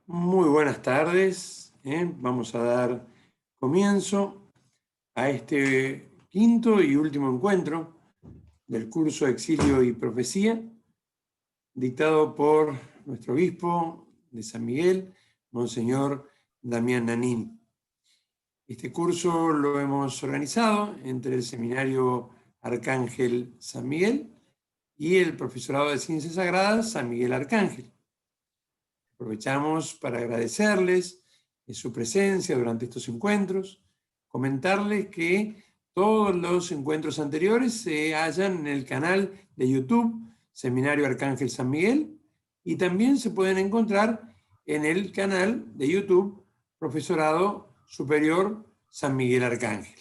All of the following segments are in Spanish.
Muy buenas tardes. Vamos a dar comienzo a este quinto y último encuentro del curso Exilio y Profecía, dictado por nuestro obispo de San Miguel, Monseñor Damián Nanini. Este curso lo hemos organizado entre el Seminario Arcángel San Miguel y el Profesorado de Ciencias Sagradas San Miguel Arcángel. Aprovechamos para agradecerles su presencia durante estos encuentros, comentarles que todos los encuentros anteriores se hallan en el canal de YouTube Seminario Arcángel San Miguel y también se pueden encontrar en el canal de YouTube Profesorado Superior San Miguel Arcángel,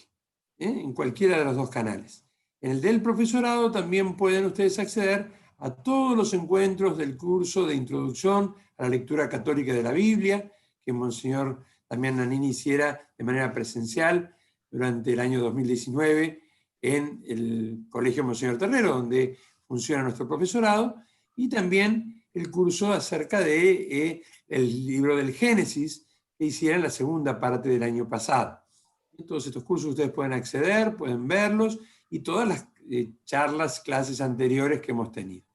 en cualquiera de los dos canales. En el del profesorado también pueden ustedes acceder a todos los encuentros del curso de Introducción a la Lectura Católica de la Biblia, que Monseñor Damián Nanini hiciera de manera presencial durante el año 2019 en el Colegio Monseñor Terrero, donde funciona nuestro profesorado, y también el curso acerca de el libro del Génesis, que hiciera en la segunda parte del año pasado. En todos estos cursos ustedes pueden acceder, pueden verlos, y todas las charlas, clases anteriores que hemos tenido.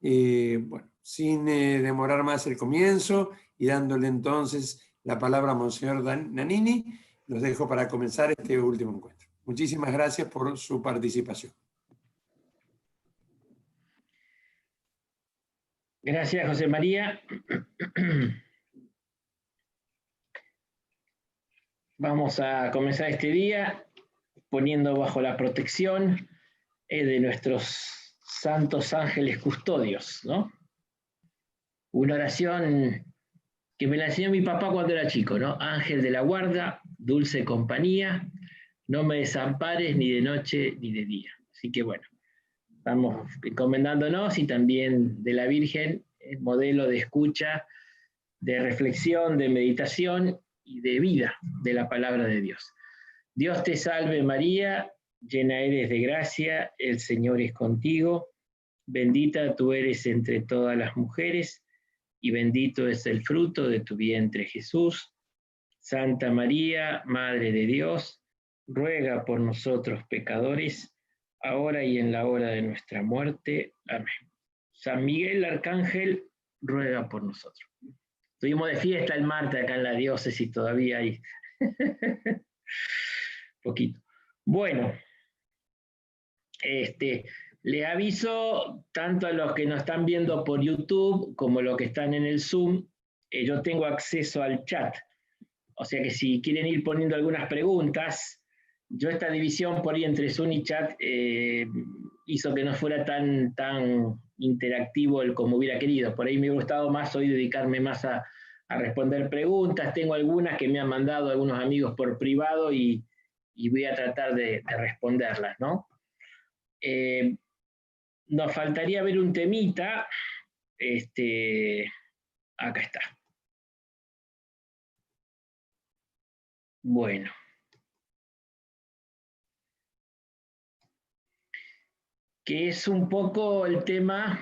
Bueno, sin demorar más el comienzo y dándole entonces la palabra a Monseñor Nanini, los dejo para comenzar este último encuentro. Muchísimas gracias por su participación. Gracias, José María. Vamos a comenzar este día poniendo bajo la protección de nuestros santos ángeles custodios, ¿no? Una oración que me la enseñó mi papá cuando era chico, ¿no? Ángel de la guarda, dulce compañía, no me desampares ni de noche ni de día. Así que bueno, vamos encomendándonos y también de la Virgen, el modelo de escucha, de reflexión, de meditación y de vida de la palabra de Dios. Dios te salve María, llena eres de gracia, el Señor es contigo, bendita tú eres entre todas las mujeres, y bendito es el fruto de tu vientre Jesús. Santa María, Madre de Dios, ruega por nosotros pecadores, ahora y en la hora de nuestra muerte. Amén. San Miguel Arcángel, ruega por nosotros. Estuvimos de fiesta el martes acá en la diócesis, todavía hay poquito. Bueno, le aviso tanto a los que nos están viendo por YouTube como los que están en el Zoom, yo tengo acceso al chat. O sea que si quieren ir poniendo algunas preguntas, yo esta división por ahí entre Zoom y chat hizo que no fuera tan interactivo como hubiera querido. Por ahí me hubiera gustado más hoy dedicarme más a responder preguntas. Tengo algunas que me han mandado algunos amigos por privado y voy a tratar de responderlas, ¿no? Nos faltaría ver un temita. Acá está. Bueno. Que es un poco el tema,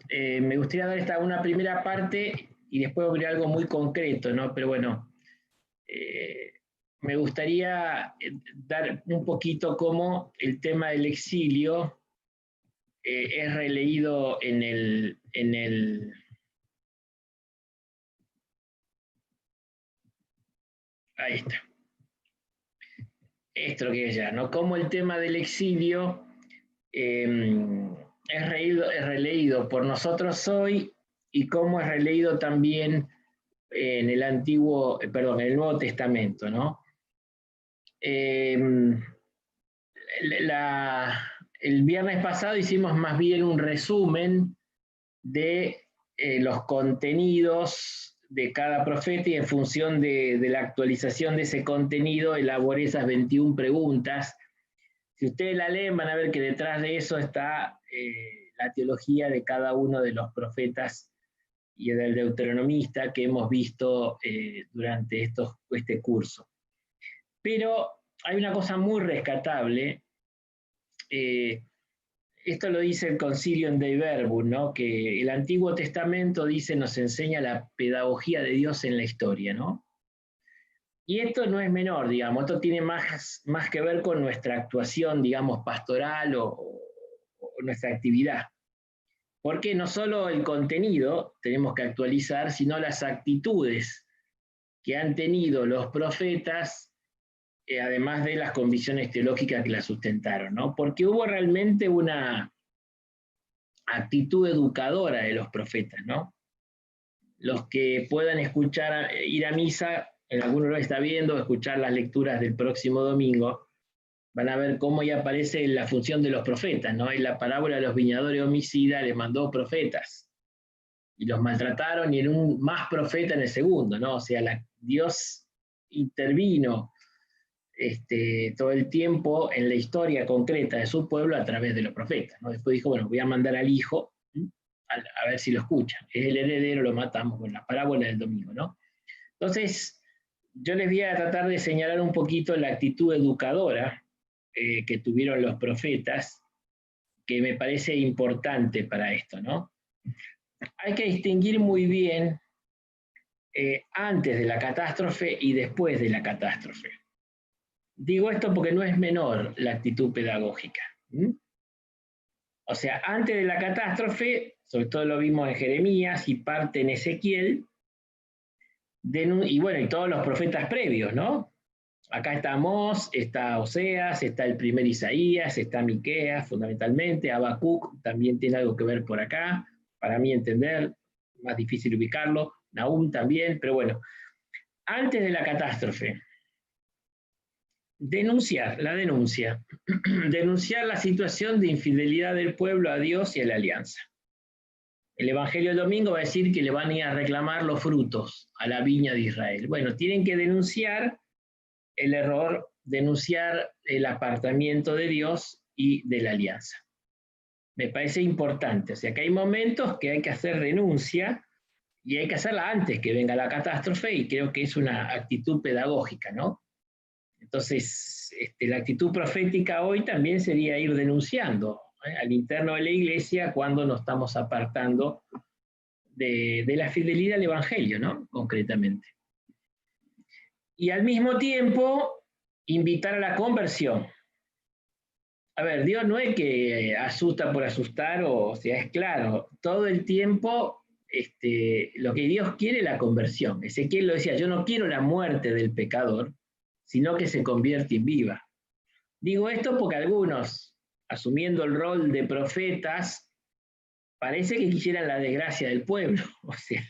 me gustaría dar una primera parte y después abrir algo muy concreto, ¿no? Pero bueno, me gustaría dar un poquito cómo el tema del exilio es releído en el ahí está. Esto lo que es ya, ¿no? Cómo el tema del exilio es releído por nosotros hoy y cómo es releído también en el en el Nuevo Testamento, ¿no? El viernes pasado hicimos más bien un resumen de los contenidos de cada profeta y en función de la actualización de ese contenido elaboré esas 21 preguntas. Si ustedes la leen van a ver que detrás de eso está la teología de cada uno de los profetas y del deuteronomista que hemos visto durante este curso. Pero hay una cosa muy rescatable esto lo dice el Concilium Dei Verbum, ¿no? Que el Antiguo Testamento dice, nos enseña la pedagogía de Dios en la historia, ¿no? Y esto no es menor, digamos, esto tiene más que ver con nuestra actuación, digamos, pastoral o nuestra actividad. Porque no solo el contenido tenemos que actualizar, sino las actitudes que han tenido los profetas, además de las convicciones teológicas que la sustentaron, ¿no? Porque hubo realmente una actitud educadora de los profetas, ¿no? Los que puedan escuchar, ir a misa, en alguno lo está viendo, escuchar las lecturas del próximo domingo, van a ver cómo ya aparece la función de los profetas, ¿no? En la parábola de los viñadores homicidas les mandó profetas y los maltrataron y en un más profeta en el segundo, ¿no? O sea, Dios intervino todo el tiempo en la historia concreta de su pueblo a través de los profetas, ¿no? Después dijo, bueno, voy a mandar al hijo a ver si lo escuchan. Es el heredero, lo matamos con la parábola del domingo, ¿no? Entonces, yo les voy a tratar de señalar un poquito la actitud educadora que tuvieron los profetas, que me parece importante para esto, ¿no? Hay que distinguir muy bien antes de la catástrofe y después de la catástrofe. Digo esto porque no es menor la actitud pedagógica. O sea, antes de la catástrofe, sobre todo lo vimos en Jeremías y parte en Ezequiel, y bueno, y todos los profetas previos, ¿no? Acá está Amós, está Oseas, está el primer Isaías, está Miqueas, fundamentalmente, Habacuc también tiene algo que ver por acá, para mí entender, más difícil ubicarlo, Nahum también, pero bueno, antes de la catástrofe, denunciar la situación de infidelidad del pueblo a Dios y a la alianza. El Evangelio del domingo va a decir que le van a ir a reclamar los frutos a la viña de Israel. Bueno, tienen que denunciar el error, denunciar el apartamiento de Dios y de la alianza. Me parece importante, o sea que hay momentos que hay que hacer denuncia y hay que hacerla antes que venga la catástrofe y creo que es una actitud pedagógica, ¿no? Entonces, la actitud profética hoy también sería ir denunciando al interno de la iglesia cuando nos estamos apartando de la fidelidad al Evangelio, ¿no? Concretamente. Y al mismo tiempo, invitar a la conversión. A ver, Dios no es que asusta por asustar, o sea, es claro, todo el tiempo lo que Dios quiere es la conversión. Ezequiel lo decía, yo no quiero la muerte del pecador, sino que se convierte en viva. Digo esto porque algunos, asumiendo el rol de profetas, parece que quisieran la desgracia del pueblo. O sea,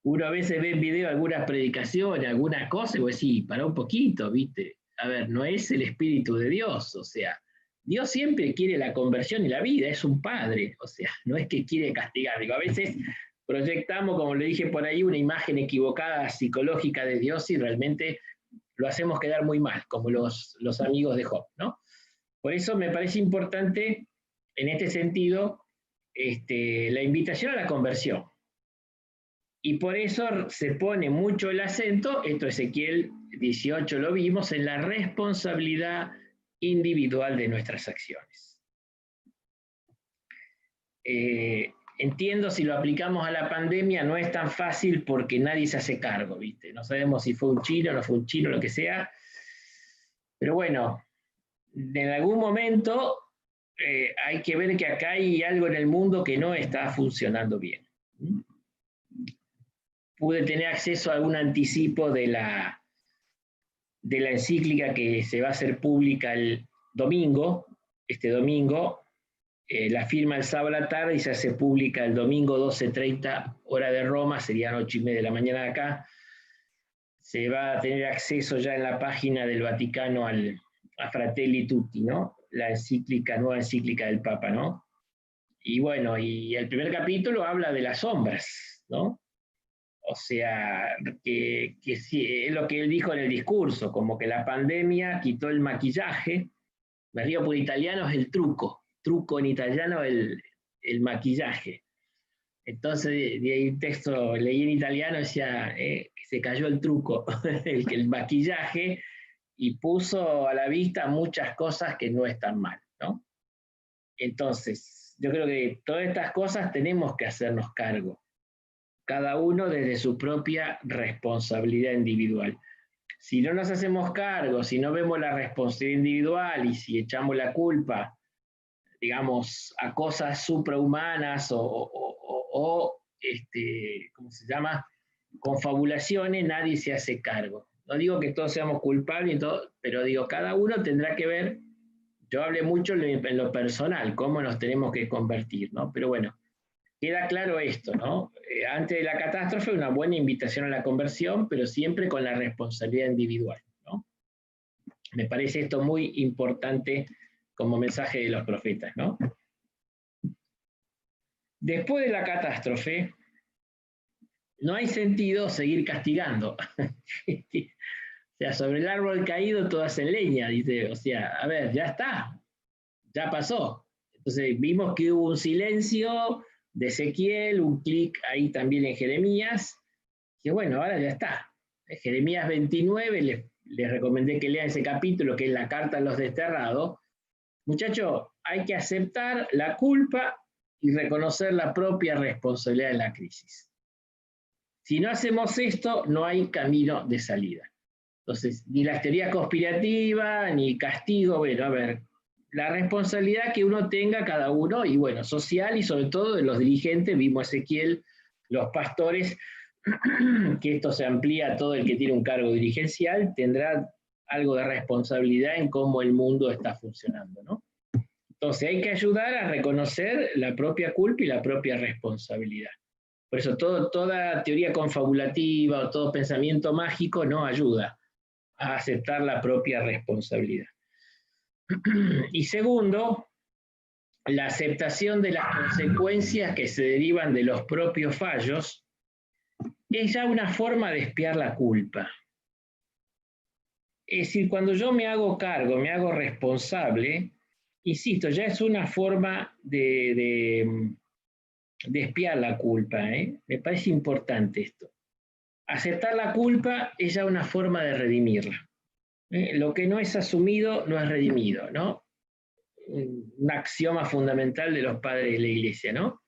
uno a veces ve en video algunas predicaciones, algunas cosas, y vos decís, para un poquito, ¿viste? A ver, no es el Espíritu de Dios, o sea, Dios siempre quiere la conversión y la vida, es un padre, o sea, no es que quiere castigar. Digo, a veces proyectamos, como le dije por ahí, una imagen equivocada psicológica de Dios y realmente lo hacemos quedar muy mal, como los amigos de Job, ¿no? Por eso me parece importante, en este sentido, la invitación a la conversión. Y por eso se pone mucho el acento, esto Ezequiel 18 lo vimos, en la responsabilidad individual de nuestras acciones. Entiendo si lo aplicamos a la pandemia no es tan fácil porque nadie se hace cargo, ¿viste? No sabemos si fue un chino, no fue un chino, lo que sea. Pero bueno, en algún momento hay que ver que acá hay algo en el mundo que no está funcionando bien. Pude tener acceso a algún anticipo de la encíclica que se va a hacer pública el domingo, este domingo, la firma el sábado a la tarde y se hace pública el domingo 12:30 hora de Roma, serían 8:30 de la mañana de acá. Se va a tener acceso ya en la página del Vaticano a Fratelli Tutti, ¿no? La encíclica, nueva encíclica del Papa, ¿no? Y bueno, y el primer capítulo habla de las sombras, ¿no? O sea, que sí, es lo que él dijo en el discurso, como que la pandemia quitó el maquillaje. Me río por italiano, es el truco en italiano el maquillaje. Entonces, de ahí un texto leí en italiano, decía que se cayó el truco, el maquillaje, y puso a la vista muchas cosas que no están mal, ¿no? Entonces, yo creo que todas estas cosas tenemos que hacernos cargo, cada uno desde su propia responsabilidad individual. Si no nos hacemos cargo, si no vemos la responsabilidad individual y si echamos la culpa, digamos, a cosas suprahumanas ¿cómo se llama? Confabulaciones, nadie se hace cargo. No digo que todos seamos culpables, pero digo, cada uno tendrá que ver. Yo hablé mucho en lo personal, cómo nos tenemos que convertir, ¿no? Pero bueno, queda claro esto, ¿no? Antes de la catástrofe, una buena invitación a la conversión, pero siempre con la responsabilidad individual, ¿no? Me parece esto muy importante como mensaje de los profetas, ¿no? Después de la catástrofe, no hay sentido seguir castigando. O sea, sobre el árbol caído todo hacen leña, dice. O sea, a ver, ya está, ya pasó. Entonces vimos que hubo un silencio de Ezequiel, un clic ahí también en Jeremías, que bueno, ahora ya está. Jeremías 29, les recomendé que lean ese capítulo, que es la carta a los desterrados. Muchachos, hay que aceptar la culpa y reconocer la propia responsabilidad de la crisis. Si no hacemos esto, no hay camino de salida. Entonces, ni las teorías conspirativas, ni castigo, bueno, a ver, la responsabilidad que uno tenga cada uno, y bueno, social y sobre todo de los dirigentes, vimos Ezequiel, los pastores, que esto se amplía a todo el que tiene un cargo dirigencial, tendrá algo de responsabilidad en cómo el mundo está funcionando, ¿no? Entonces hay que ayudar a reconocer la propia culpa y la propia responsabilidad. Por eso toda teoría confabulativa o todo pensamiento mágico no ayuda a aceptar la propia responsabilidad. Y segundo, la aceptación de las consecuencias que se derivan de los propios fallos es ya una forma de expiar la culpa. Es decir, cuando yo me hago cargo, me hago responsable, insisto, ya es una forma de expiar la culpa, ¿eh? Me parece importante esto. Aceptar la culpa es ya una forma de redimirla. Lo que no es asumido no es redimido, ¿no? Un axioma fundamental de los padres de la Iglesia, ¿no?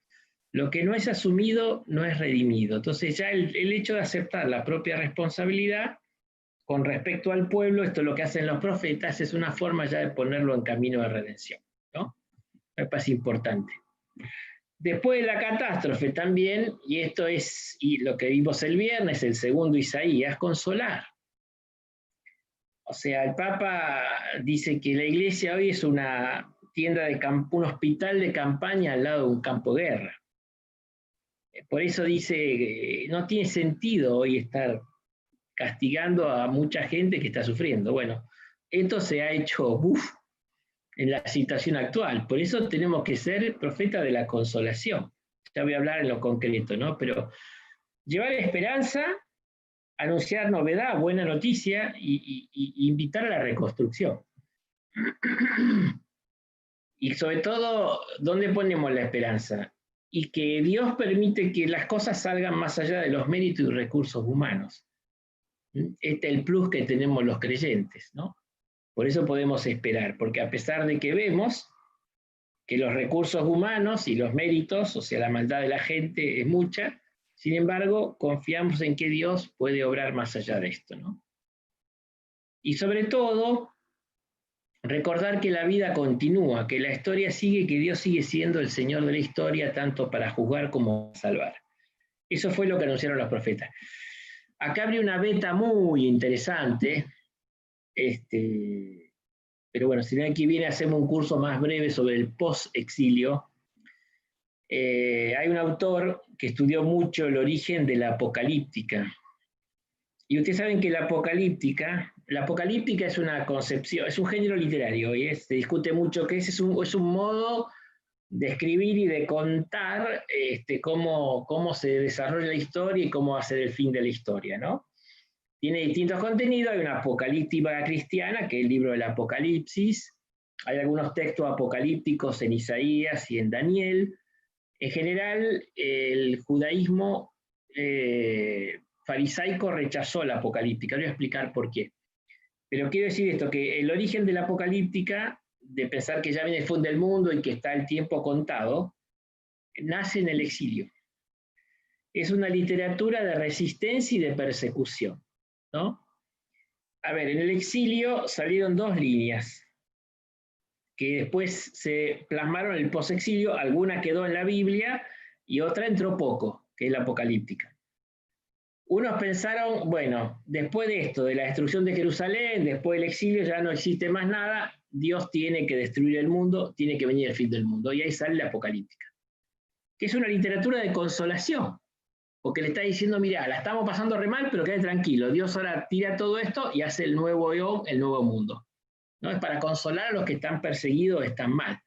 Lo que no es asumido no es redimido. Entonces ya el hecho de aceptar la propia responsabilidad con respecto al pueblo, esto es lo que hacen los profetas, es una forma ya de ponerlo en camino de redención, ¿no? Me parece importante. Después de la catástrofe también, y esto es y lo que vimos el viernes, el segundo Isaías, consolar. O sea, el Papa dice que la iglesia hoy es una tienda de campo, un hospital de campaña al lado de un campo de guerra. Por eso dice que no tiene sentido hoy estar castigando a mucha gente que está sufriendo. Bueno, esto se ha hecho en la situación actual. Por eso tenemos que ser profetas de la consolación. Ya voy a hablar en lo concreto, ¿no? Pero llevar esperanza, anunciar novedad, buena noticia y invitar a la reconstrucción. Y sobre todo, ¿dónde ponemos la esperanza? Y que Dios permite que las cosas salgan más allá de los méritos y recursos humanos. Este es el plus que tenemos los creyentes, ¿no? Por eso podemos esperar, porque a pesar de que vemos que los recursos humanos y los méritos, o sea, la maldad de la gente es mucha, sin embargo, confiamos en que Dios puede obrar más allá de esto, ¿no? Y sobre todo, recordar que la vida continúa, que la historia sigue, que Dios sigue siendo el Señor de la historia, tanto para juzgar como para salvar. Eso fue lo que anunciaron los profetas. Acá abre una beta muy interesante, pero bueno, si no aquí viene hacemos un curso más breve sobre el post-exilio. Hay un autor que estudió mucho el origen de la apocalíptica. Y ustedes saben que la apocalíptica es una concepción, es un género literario, y se discute mucho que es un modo de escribir y de contar cómo se desarrolla la historia y cómo va a ser el fin de la historia, ¿no? Tiene distintos contenidos, hay una apocalíptica cristiana, que es el libro del Apocalipsis, hay algunos textos apocalípticos en Isaías y en Daniel. En general, el judaísmo farisaico rechazó la apocalíptica, voy a explicar por qué. Pero quiero decir esto, que el origen de la apocalíptica de pensar que ya viene el fin del mundo y que está el tiempo contado, nace en el exilio. Es una literatura de resistencia y de persecución, ¿no? A ver, en el exilio salieron dos líneas que después se plasmaron en el posexilio, alguna quedó en la Biblia y otra entró poco, que es la apocalíptica. Unos pensaron, bueno, después de esto, de la destrucción de Jerusalén, después del exilio, ya no existe más nada, Dios tiene que destruir el mundo, tiene que venir el fin del mundo. Y ahí sale la apocalíptica, que es una literatura de consolación, porque le está diciendo, mirá, la estamos pasando re mal, pero quede tranquilo, Dios ahora tira todo esto y hace el nuevo eón, el nuevo mundo. ¿No? Es para consolar a los que están perseguidos, están mal.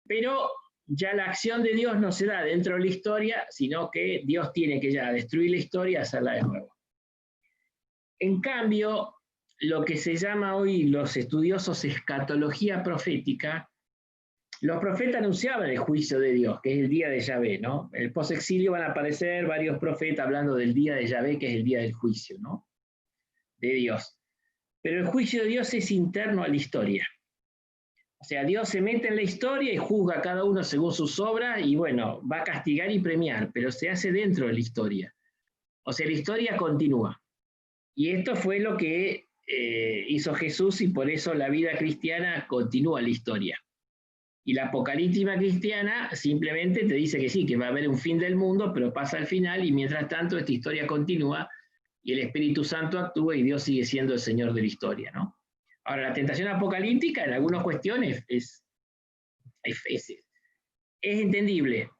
Pero ya la acción de Dios no se da dentro de la historia, sino que Dios tiene que ya destruir la historia y hacerla de nuevo. En cambio, lo que se llama hoy los estudiosos escatología profética, los profetas anunciaban el juicio de Dios, que es el día de Yahvé, ¿no? En el posexilio van a aparecer varios profetas hablando del día de Yahvé, que es el día del juicio, ¿no? De Dios. Pero el juicio de Dios es interno a la historia. O sea, Dios se mete en la historia y juzga a cada uno según sus obras y bueno, va a castigar y premiar, pero se hace dentro de la historia. O sea, la historia continúa. Y esto fue lo que hizo Jesús y por eso la vida cristiana continúa la historia. Y la apocalíptica cristiana simplemente te dice que sí, que va a haber un fin del mundo, pero pasa al final y mientras tanto esta historia continúa y el Espíritu Santo actúa y Dios sigue siendo el Señor de la historia, ¿no? Ahora, la tentación apocalíptica en algunas cuestiones es entendible.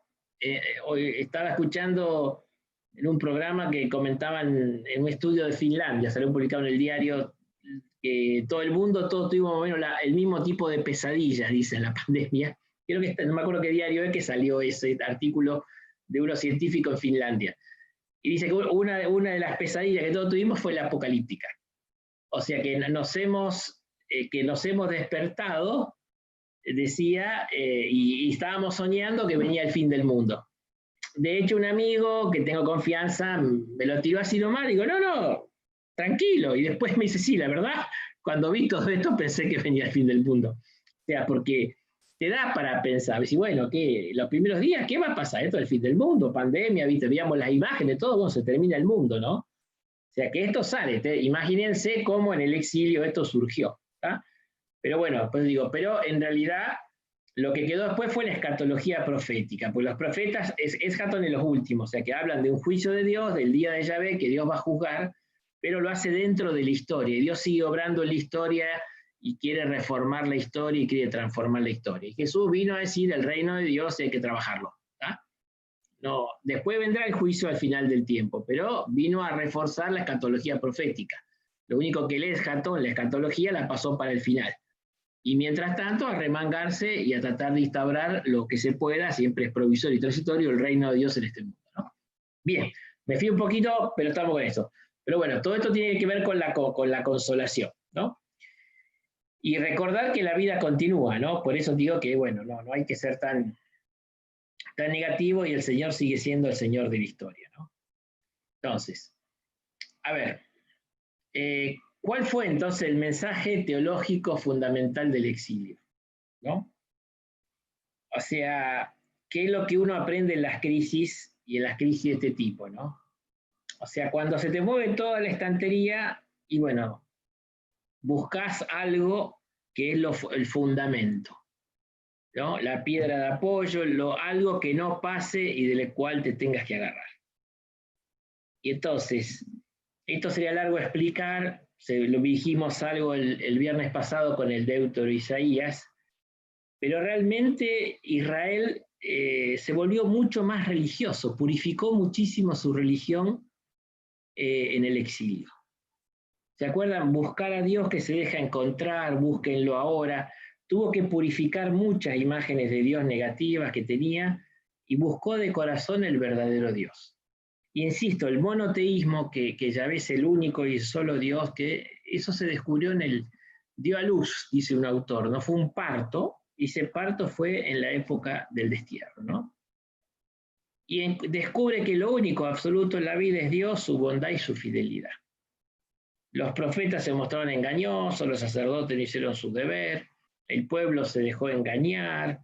Hoy estaba escuchando en un programa que comentaban en un estudio de Finlandia, salió publicado en el diario, que todo el mundo, todos tuvimos más o menos el mismo tipo de pesadillas, dice, en la pandemia. Creo que no me acuerdo qué diario es que salió ese artículo de unos científicos en Finlandia. Y dice que una de las pesadillas que todos tuvimos fue la apocalíptica. O sea que nos hemos despertado, decía, y estábamos soñando que venía el fin del mundo. De hecho, un amigo que tengo confianza me lo tiró así nomás, digo, no, tranquilo. Y después me dice, sí, la verdad, cuando vi todo esto pensé que venía el fin del mundo. O sea, porque te da para pensar, y bueno, ¿qué? Los primeros días, ¿qué va a pasar? Esto es el fin del mundo, pandemia, ¿viste? Veíamos las imágenes, todo, bueno, se termina el mundo, ¿no? O sea, que esto sale, imagínense cómo en el exilio esto surgió, ¿tá? Pero bueno, pues digo, pero en realidad lo que quedó después fue la escatología profética, pues los profetas escatón en los últimos, o sea, que hablan de un juicio de Dios, del día de Yahvé, que Dios va a juzgar, pero lo hace dentro de la historia, y Dios sigue obrando en la historia y quiere reformar la historia y quiere transformar la historia. Y Jesús vino a decir, el reino de Dios hay que trabajarlo, ¿tá? No, después vendrá el juicio al final del tiempo, pero vino a reforzar la escatología profética. Lo único que el escatón, la escatología, la pasó para el final. Y mientras tanto, a remangarse y a tratar de instaurar lo que se pueda, siempre es provisorio y transitorio, el reino de Dios en este mundo, ¿no? Bien, me fui un poquito, pero estamos con eso. Pero bueno, todo esto tiene que ver con la consolación, ¿no? Y recordar que la vida continúa, ¿no? Por eso digo que, bueno, no hay que ser tan negativo y el Señor sigue siendo el Señor de la historia, ¿no? Entonces, a ver, ¿cuál fue entonces el mensaje teológico fundamental del exilio? ¿No? O sea, ¿qué es lo que uno aprende en las crisis y en las crisis de este tipo, ¿no? O sea, cuando se te mueve toda la estantería y bueno, buscas algo que es el fundamento, ¿no? La piedra de apoyo, algo que no pase y del cual te tengas que agarrar. Y entonces, esto sería largo explicar, lo dijimos algo el viernes pasado con el Deutero Isaías, pero realmente Israel se volvió mucho más religioso, purificó muchísimo su religión en el exilio. ¿Se acuerdan? Buscar a Dios que se deja encontrar, búsquenlo ahora. Tuvo que purificar muchas imágenes de Dios negativas que tenía y buscó de corazón el verdadero Dios. Y insisto, el monoteísmo, que Yahvé es el único y solo Dios, que eso se descubrió dio a luz, dice un autor, no fue un parto, y ese parto fue en la época del destierro, ¿no? Y descubre que lo único absoluto en la vida es Dios, su bondad y su fidelidad. Los profetas se mostraron engañosos, los sacerdotes no hicieron su deber, El pueblo se dejó engañar,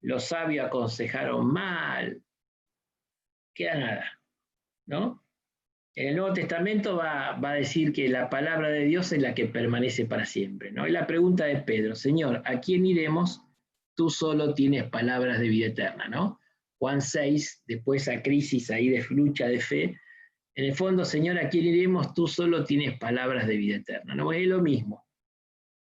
los sabios aconsejaron mal, queda nada, ¿no? En el Nuevo Testamento va a decir que la palabra de Dios es la que permanece para siempre, ¿no? Y la pregunta de Pedro, Señor, ¿a quién iremos? Tú solo tienes palabras de vida eterna, ¿no? Juan 6, después esa crisis ahí de lucha de fe, en el fondo, Señor, ¿a quién iremos? Tú solo tienes palabras de vida eterna, ¿no? Es lo mismo.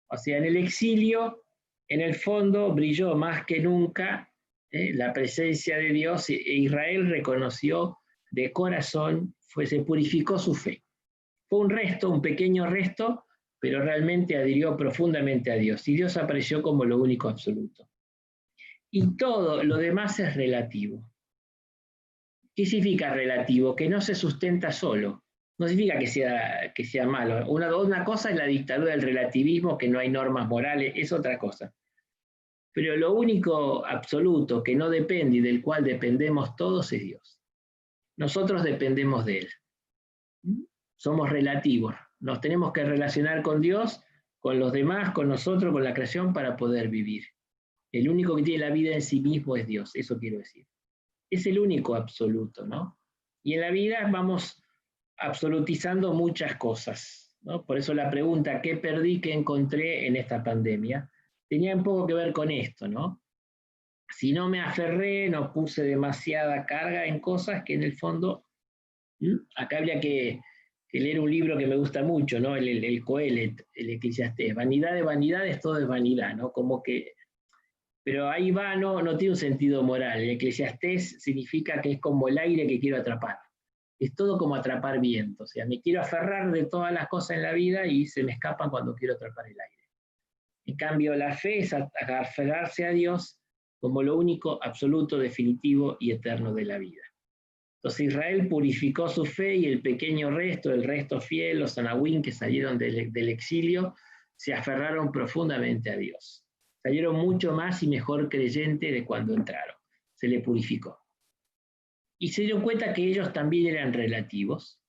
O sea, en el exilio, en el fondo, brilló más que nunca la presencia de Dios e Israel reconoció de corazón, se purificó su fe. Fue un resto, un pequeño resto, pero realmente adhirió profundamente a Dios. Y Dios apareció como lo único absoluto. Y todo lo demás es relativo. ¿Qué significa relativo? Que no se sustenta solo. No significa que sea malo. Una cosa es la dictadura del relativismo, que no hay normas morales, es otra cosa. Pero lo único absoluto que no depende y del cual dependemos todos es Dios. Nosotros dependemos de Él. Somos relativos. Nos tenemos que relacionar con Dios, con los demás, con nosotros, con la creación para poder vivir. El único que tiene la vida en sí mismo es Dios, eso quiero decir. Es el único absoluto, ¿no? Y en la vida vamos absolutizando muchas cosas, ¿no? Por eso la pregunta, ¿qué perdí, qué encontré en esta pandemia? Tenía un poco que ver con esto, ¿no? Si no me aferré, no puse demasiada carga en cosas que en el fondo, acá habría que leer un libro que me gusta mucho, ¿no? El Coelet, el Eclesiastés. Vanidad de vanidades, todo es vanidad, ¿no? Como que, pero ahí va, no tiene un sentido moral. El Eclesiastés significa que es como el aire que quiero atrapar. Es todo como atrapar viento. O sea, me quiero aferrar de todas las cosas en la vida y se me escapan cuando quiero atrapar el aire. En cambio, la fe es aferrarse a Dios como lo único, absoluto, definitivo y eterno de la vida. Entonces Israel purificó su fe y el pequeño resto, el resto fiel, los anahuín que salieron del exilio, se aferraron profundamente a Dios. Salieron mucho más y mejor creyentes de cuando entraron. Se le purificó. Y se dieron cuenta que ellos también eran relativos,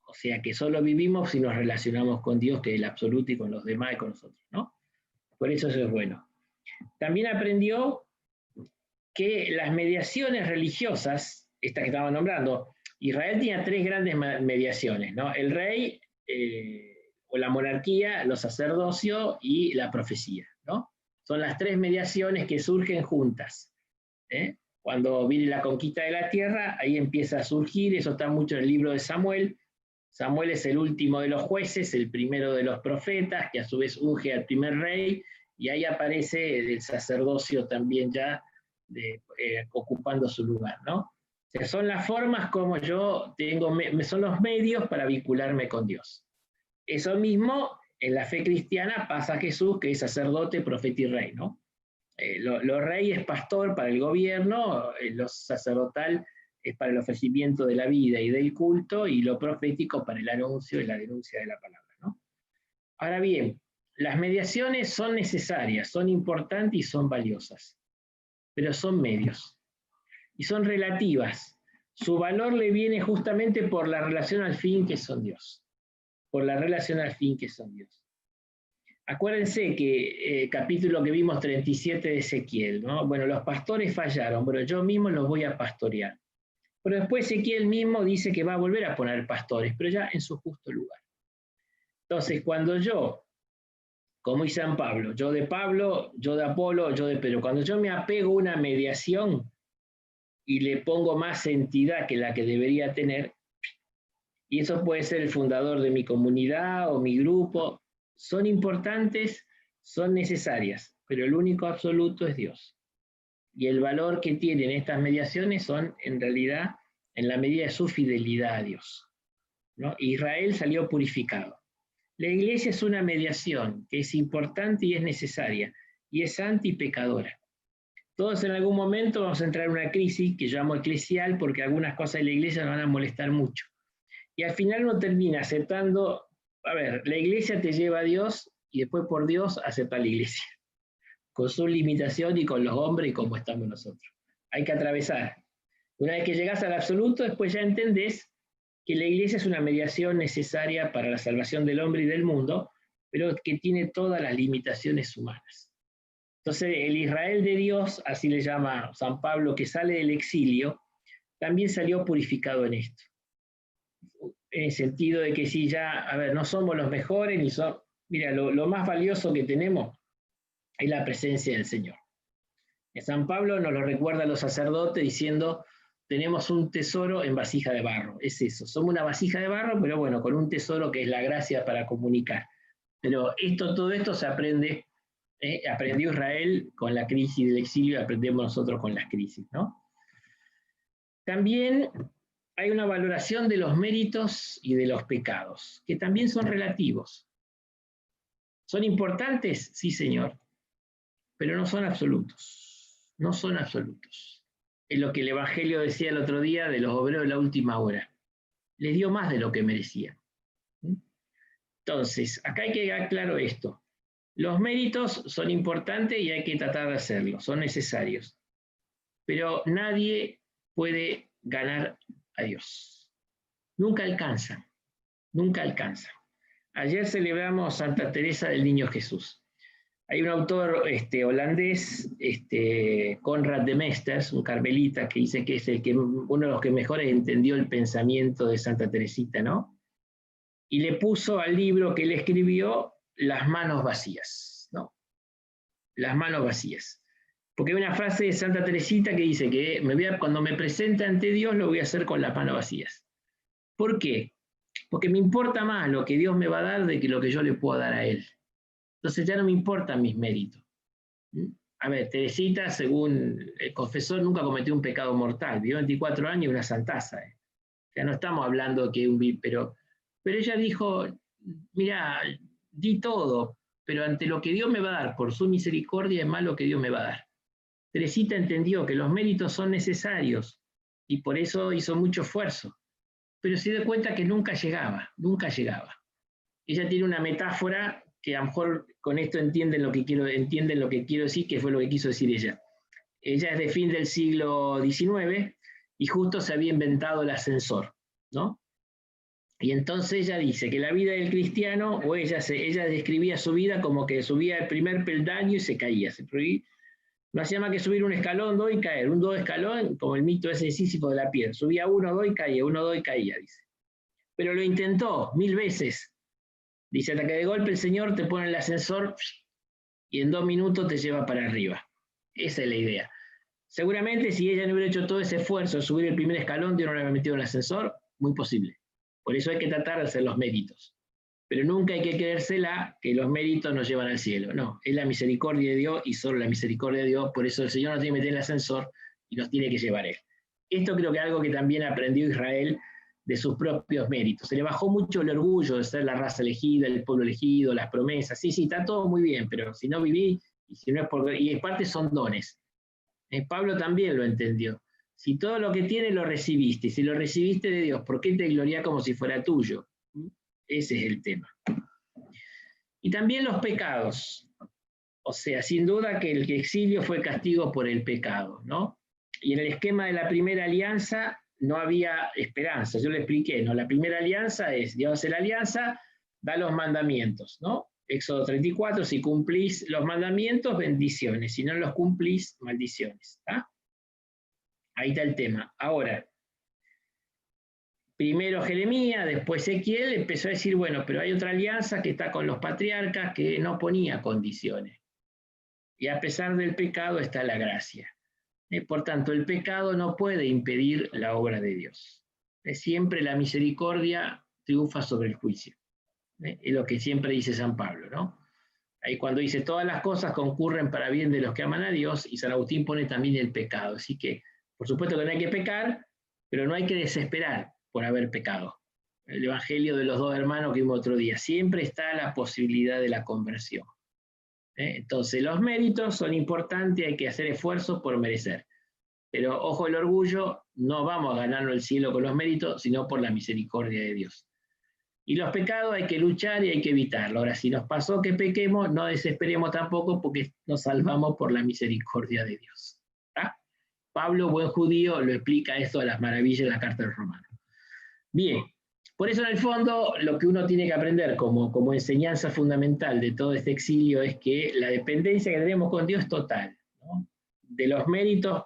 o sea que solo vivimos si nos relacionamos con Dios, que es el absoluto, y con los demás y con nosotros, ¿no? Por eso es bueno. También aprendió que las mediaciones religiosas, estas que estaba nombrando, Israel tenía tres grandes mediaciones, ¿no? El rey o la monarquía, los sacerdocios y la profecía, ¿no? Son las tres mediaciones que surgen juntas. Cuando viene la conquista de la tierra, ahí empieza a surgir, eso está mucho en el libro de Samuel. Samuel es el último de los jueces, el primero de los profetas, que a su vez unge al primer rey, y ahí aparece el sacerdocio también ya ocupando su lugar, ¿no? O sea, son las formas como yo tengo, son los medios para vincularme con Dios. Eso mismo en la fe cristiana pasa a Jesús, que es sacerdote, profeta y rey, ¿no? Lo rey es pastor para el gobierno, lo sacerdotal es para el ofrecimiento de la vida y del culto, y lo profético para el anuncio y la denuncia de la palabra, ¿no? Ahora bien, las mediaciones son necesarias, son importantes y son valiosas, pero son medios y son relativas. Su valor le viene justamente por la relación al fin que son Dios, por la relación al fin que son Dios. Acuérdense que capítulo que vimos 37 de Ezequiel, ¿no? Bueno, los pastores fallaron, pero yo mismo los voy a pastorear. Pero después Ezequiel mismo dice que va a volver a poner pastores, pero ya en su justo lugar. Entonces, cuando yo, como dice San Pablo, yo de Pablo, yo de Apolo, yo de Pedro, cuando yo me apego a una mediación y le pongo más entidad que la que debería tener, y eso puede ser el fundador de mi comunidad o mi grupo, son importantes, son necesarias, pero el único absoluto es Dios. Y el valor que tienen estas mediaciones son, en realidad, en la medida de su fidelidad a Dios, ¿no? Israel salió purificado. La iglesia es una mediación que es importante y es necesaria, y es santa y pecadora. Todos en algún momento vamos a entrar en una crisis que yo llamo eclesial, porque algunas cosas de la iglesia nos van a molestar mucho. Y al final uno termina aceptando, a ver, la iglesia te lleva a Dios y después por Dios acepta la iglesia, con su limitación y con los hombres y como estamos nosotros. Hay que atravesar. Una vez que llegas al absoluto, después ya entendés que la iglesia es una mediación necesaria para la salvación del hombre y del mundo, pero que tiene todas las limitaciones humanas. Entonces, el Israel de Dios, así le llama San Pablo, que sale del exilio, también salió purificado en esto. En el sentido de que si ya, a ver, no somos los mejores, ni son, mira, lo más valioso que tenemos es la presencia del Señor. San Pablo nos lo recuerda a los sacerdotes diciendo, tenemos un tesoro en vasija de barro. Es eso, somos una vasija de barro, pero bueno, con un tesoro que es la gracia para comunicar. Pero todo esto se aprende, aprendió Israel con la crisis del exilio y aprendemos nosotros con las crisis, ¿no? También hay una valoración de los méritos y de los pecados, que también son relativos. ¿Son importantes? Sí, Señor, pero no son absolutos. No son absolutos. Es lo que el Evangelio decía el otro día de los obreros de la última hora. Les dio más de lo que merecían. Entonces, acá hay que dejar claro esto. Los méritos son importantes y hay que tratar de hacerlos, son necesarios. Pero nadie puede ganar a Dios. Nunca alcanzan, nunca alcanzan. Ayer celebramos Santa Teresa del Niño Jesús. Hay un autor holandés, Conrad de Meesters, un carmelita, que dice que es uno de los que mejor entendió el pensamiento de Santa Teresita, ¿no? Y le puso al libro que él escribió las manos vacías, ¿no? Las manos vacías. Porque hay una frase de Santa Teresita que dice que cuando me presente ante Dios lo voy a hacer con las manos vacías. ¿Por qué? Porque me importa más lo que Dios me va a dar de que lo que yo le puedo dar a Él. Entonces ya no me importan mis méritos. A ver, Teresita, según el confesor, nunca cometió un pecado mortal. Vivió 24 años y una santaza. Ya no estamos hablando que pero ella dijo, mira, di todo, pero ante lo que Dios me va a dar por su misericordia es más lo que Dios me va a dar. Teresita entendió que los méritos son necesarios y por eso hizo mucho esfuerzo, pero se dio cuenta que nunca llegaba, nunca llegaba. Ella tiene una metáfora que a lo mejor con esto entienden lo que quiero decir, que fue lo que quiso decir ella. Ella es de fin del siglo XIX y justo se había inventado el ascensor, ¿no? Y entonces ella dice que la vida del cristiano, o ella describía su vida como que subía el primer peldaño y se caía. No hacía más que subir un escalón, dos y caer. Un dos escalón, como el mito ese de Sísifo de la piedra. Subía uno, dos y caía, uno, dos y caía, dice. Pero lo intentó 1000 veces. Dice, hasta que de golpe el Señor te pone el ascensor y en 2 minutos te lleva para arriba. Esa es la idea. Seguramente si ella no hubiera hecho todo ese esfuerzo de subir el primer escalón, Dios no le había metido en el ascensor, muy posible. Por eso hay que tratar de hacer los méritos. Pero nunca hay que creérsela que los méritos nos llevan al cielo. No, es la misericordia de Dios y solo la misericordia de Dios. Por eso el Señor nos tiene que meter en el ascensor y nos tiene que llevar Él. Esto creo que es algo que también aprendió Israel de sus propios méritos. Se le bajó mucho el orgullo de ser la raza elegida, el pueblo elegido, las promesas. Sí, está todo muy bien, pero si no viví, y si no es por... Y en parte son dones. Pablo también lo entendió. Si todo lo que tienes lo recibiste, si lo recibiste de Dios, ¿por qué te glorias como si fuera tuyo? Ese es el tema. Y también los pecados. O sea, sin duda que el exilio fue castigo por el pecado, ¿no? Y en el esquema de la primera alianza no había esperanza. Yo le expliqué, ¿no? La primera alianza es, Dios hace la alianza, da los mandamientos, ¿no? Éxodo 34, si cumplís los mandamientos, bendiciones. Si no los cumplís, maldiciones. ¿Tá? Ahí está el tema. Ahora, primero Jeremías, después Ezequiel empezó a decir, bueno, pero hay otra alianza que está con los patriarcas que no ponía condiciones. Y a pesar del pecado está la gracia. Por tanto, el pecado no puede impedir la obra de Dios. Siempre la misericordia triunfa sobre el juicio. Es lo que siempre dice San Pablo, ¿no? Ahí cuando dice todas las cosas concurren para bien de los que aman a Dios, y San Agustín pone también el pecado. Así que, por supuesto que no hay que pecar, pero no hay que desesperar por haber pecado. El Evangelio de los 2 hermanos que vimos otro día, siempre está la posibilidad de la conversión. Entonces, los méritos son importantes, hay que hacer esfuerzos por merecer. Pero ojo el orgullo, no vamos a ganarnos el cielo con los méritos, sino por la misericordia de Dios. Y los pecados hay que luchar y hay que evitarlo. Ahora, si nos pasó que pequemos, no desesperemos tampoco porque nos salvamos por la misericordia de Dios. ¿Tá? Pablo, buen judío, lo explica esto a las maravillas de la carta del Romano. Bien, Por eso, en el fondo, lo que uno tiene que aprender como enseñanza fundamental de todo este exilio es que la dependencia que tenemos con Dios es total, ¿no? De los méritos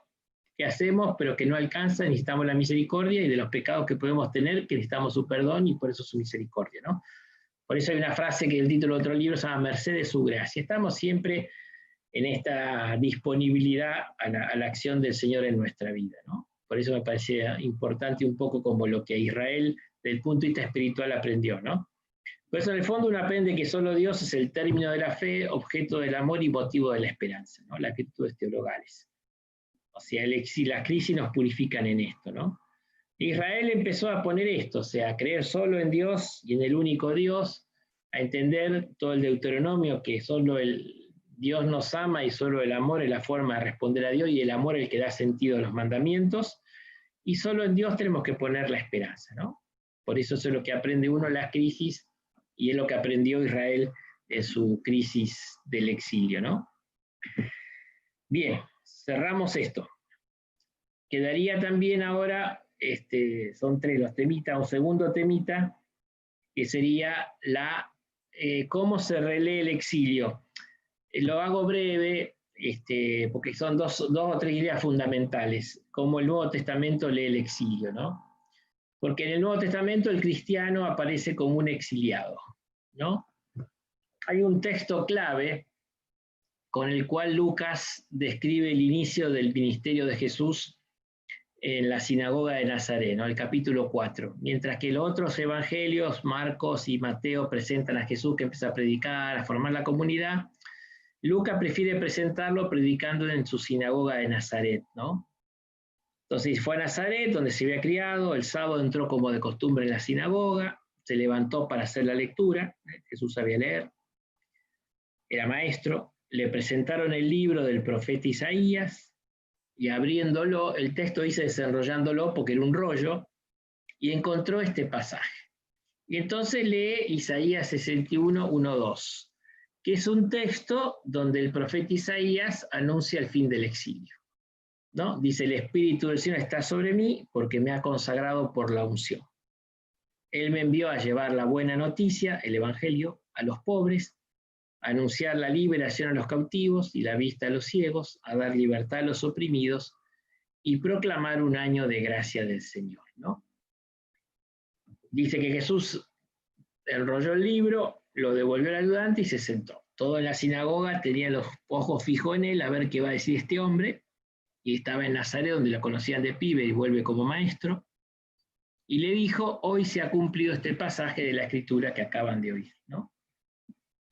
que hacemos, pero que no alcanzan, necesitamos la misericordia, y de los pecados que podemos tener, que necesitamos su perdón y por eso su misericordia, ¿no? Por eso hay una frase que el título de otro libro se llama Merced de su gracia. Estamos siempre en esta disponibilidad a la acción del Señor en nuestra vida, ¿no? Por eso me parece importante un poco como lo que Israel, desde el punto de vista espiritual, aprendió, ¿no? Por eso, en el fondo, uno aprende que solo Dios es el término de la fe, objeto del amor y motivo de la esperanza, ¿no? Las virtudes teologales. O sea, las crisis nos purifican en esto, ¿no? Israel empezó a poner esto, o sea, a creer solo en Dios y en el único Dios, a entender todo el Deuteronomio, que solo Dios nos ama y solo el amor es la forma de responder a Dios, y el amor es el que da sentido a los mandamientos, y solo en Dios tenemos que poner la esperanza, ¿no? Por eso es lo que aprende uno en las crisis, y es lo que aprendió Israel en su crisis del exilio, ¿no? Bien, cerramos esto. Quedaría también ahora, son tres los temitas, un segundo temita, que sería cómo se relee el exilio. Lo hago breve, porque son dos o tres ideas fundamentales, cómo el Nuevo Testamento lee el exilio, ¿no? Porque en el Nuevo Testamento el cristiano aparece como un exiliado, ¿no? Hay un texto clave con el cual Lucas describe el inicio del ministerio de Jesús en la sinagoga de Nazaret, ¿no? El capítulo 4. Mientras que los otros evangelios, Marcos y Mateo, presentan a Jesús que empieza a predicar, a formar la comunidad, Lucas prefiere presentarlo predicando en su sinagoga de Nazaret, ¿no? Entonces fue a Nazaret, donde se había criado, el sábado entró como de costumbre en la sinagoga, se levantó para hacer la lectura, Jesús sabía leer, era maestro, le presentaron el libro del profeta Isaías, y abriéndolo, el texto dice desenrollándolo porque era un rollo, y encontró este pasaje. Y entonces lee Isaías 61, 1, 2, que es un texto donde el profeta Isaías anuncia el fin del exilio, ¿no? Dice: el Espíritu del Señor está sobre mí porque me ha consagrado por la unción. Él me envió a llevar la buena noticia, el Evangelio, a los pobres, a anunciar la liberación a los cautivos y la vista a los ciegos, a dar libertad a los oprimidos y proclamar un año de gracia del Señor, ¿no? Dice que Jesús enrolló el libro, lo devolvió al ayudante y se sentó. Todo en la sinagoga tenía los ojos fijos en él a ver qué va a decir este hombre, y estaba en Nazaret, donde lo conocían de pibe y vuelve como maestro, y le dijo: hoy se ha cumplido este pasaje de la Escritura que acaban de oír, ¿no?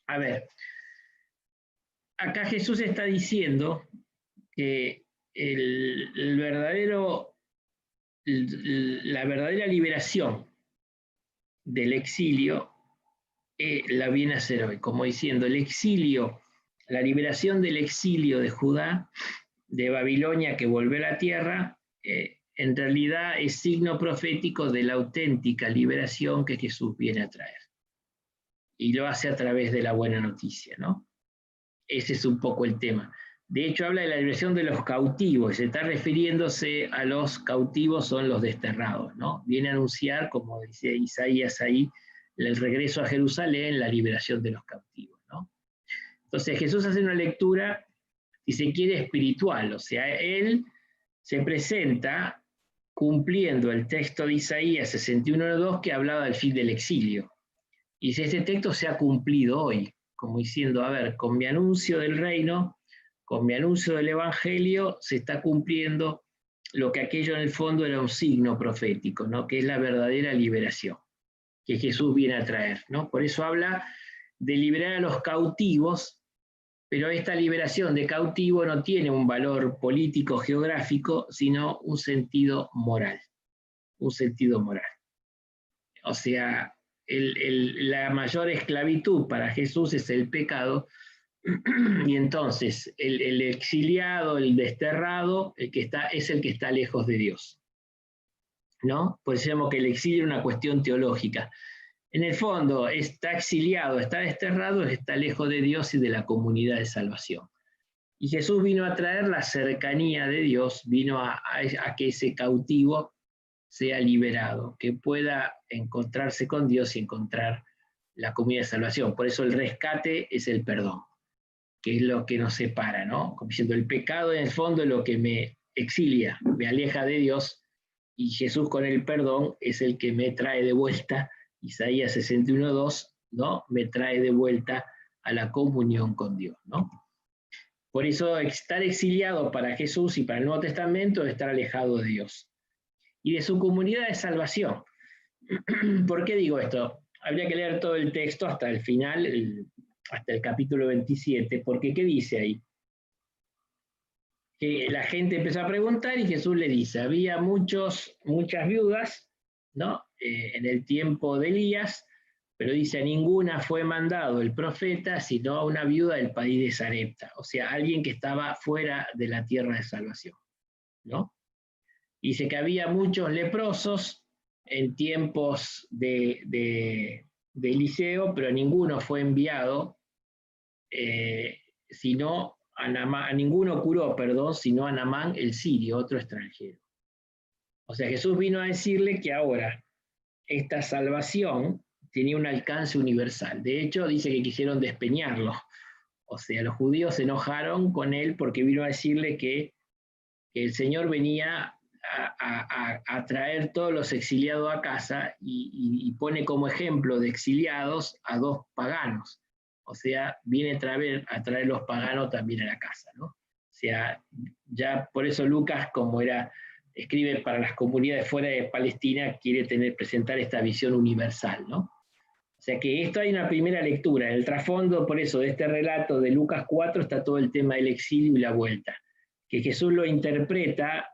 A ver, acá Jesús está diciendo que la verdadera liberación del exilio la viene a hacer hoy, como diciendo, el exilio, la liberación del exilio de Judá, de Babilonia, que volvió a la tierra, en realidad es signo profético de la auténtica liberación que Jesús viene a traer. Y lo hace a través de la buena noticia, ¿no? Ese es un poco el tema. De hecho, habla de la liberación de los cautivos, se está refiriéndose a los cautivos, son los desterrados, ¿no? Viene a anunciar, como dice Isaías ahí, el regreso a Jerusalén, la liberación de los cautivos, ¿no? Entonces Jesús hace una lectura, si se quiere, espiritual, o sea, él se presenta cumpliendo el texto de Isaías 61:2 que hablaba del fin del exilio. Y si este texto se ha cumplido hoy, como diciendo, a ver, con mi anuncio del reino, con mi anuncio del evangelio, se está cumpliendo lo que aquello en el fondo era un signo profético, ¿no? Que es la verdadera liberación que Jesús viene a traer, ¿no? Por eso habla de liberar a los cautivos, pero esta liberación de cautivo no tiene un valor político geográfico, sino un sentido moral, un sentido moral. O sea, la mayor esclavitud para Jesús es el pecado, y entonces el exiliado, el desterrado, es el que está lejos de Dios, ¿no? Por eso decimos que el exilio es una cuestión teológica. En el fondo, está exiliado, está desterrado, está lejos de Dios y de la comunidad de salvación. Y Jesús vino a traer la cercanía de Dios, vino a que ese cautivo sea liberado, que pueda encontrarse con Dios y encontrar la comunidad de salvación. Por eso el rescate es el perdón, que es lo que nos separa, ¿no? Como diciendo, el pecado en el fondo es lo que me exilia, me aleja de Dios, y Jesús con el perdón es el que me trae de vuelta, Isaías 61:2, ¿no? Me trae de vuelta a la comunión con Dios, ¿no? Por eso estar exiliado para Jesús y para el Nuevo Testamento es estar alejado de Dios y de su comunidad de salvación. ¿Por qué digo esto? Habría que leer todo el texto hasta el final, hasta el capítulo 27, porque ¿qué dice ahí? Que la gente empezó a preguntar y Jesús le dice, había muchas viudas, ¿no? En el tiempo de Elías, pero dice, a ninguna fue mandado el profeta, sino a una viuda del país de Sarepta, o sea, alguien que estaba fuera de la tierra de salvación, ¿no? Dice que había muchos leprosos en tiempos de Eliseo, pero ninguno fue enviado, sino a ninguno curó, perdón, sino a Naamán el sirio, otro extranjero. O sea, Jesús vino a decirle que ahora esta salvación tenía un alcance universal. De hecho, dice que quisieron despeñarlo. O sea, los judíos se enojaron con él porque vino a decirle que el Señor venía a traer todos los exiliados a casa y pone como ejemplo de exiliados a dos paganos. O sea, viene a traer los paganos también a la casa, ¿no? O sea, ya por eso Lucas, como escribe para las comunidades fuera de Palestina, quiere presentar esta visión universal, ¿no? O sea que esto hay una primera lectura. En el trasfondo, por eso, de este relato de Lucas 4 está todo el tema del exilio y la vuelta, que Jesús lo interpreta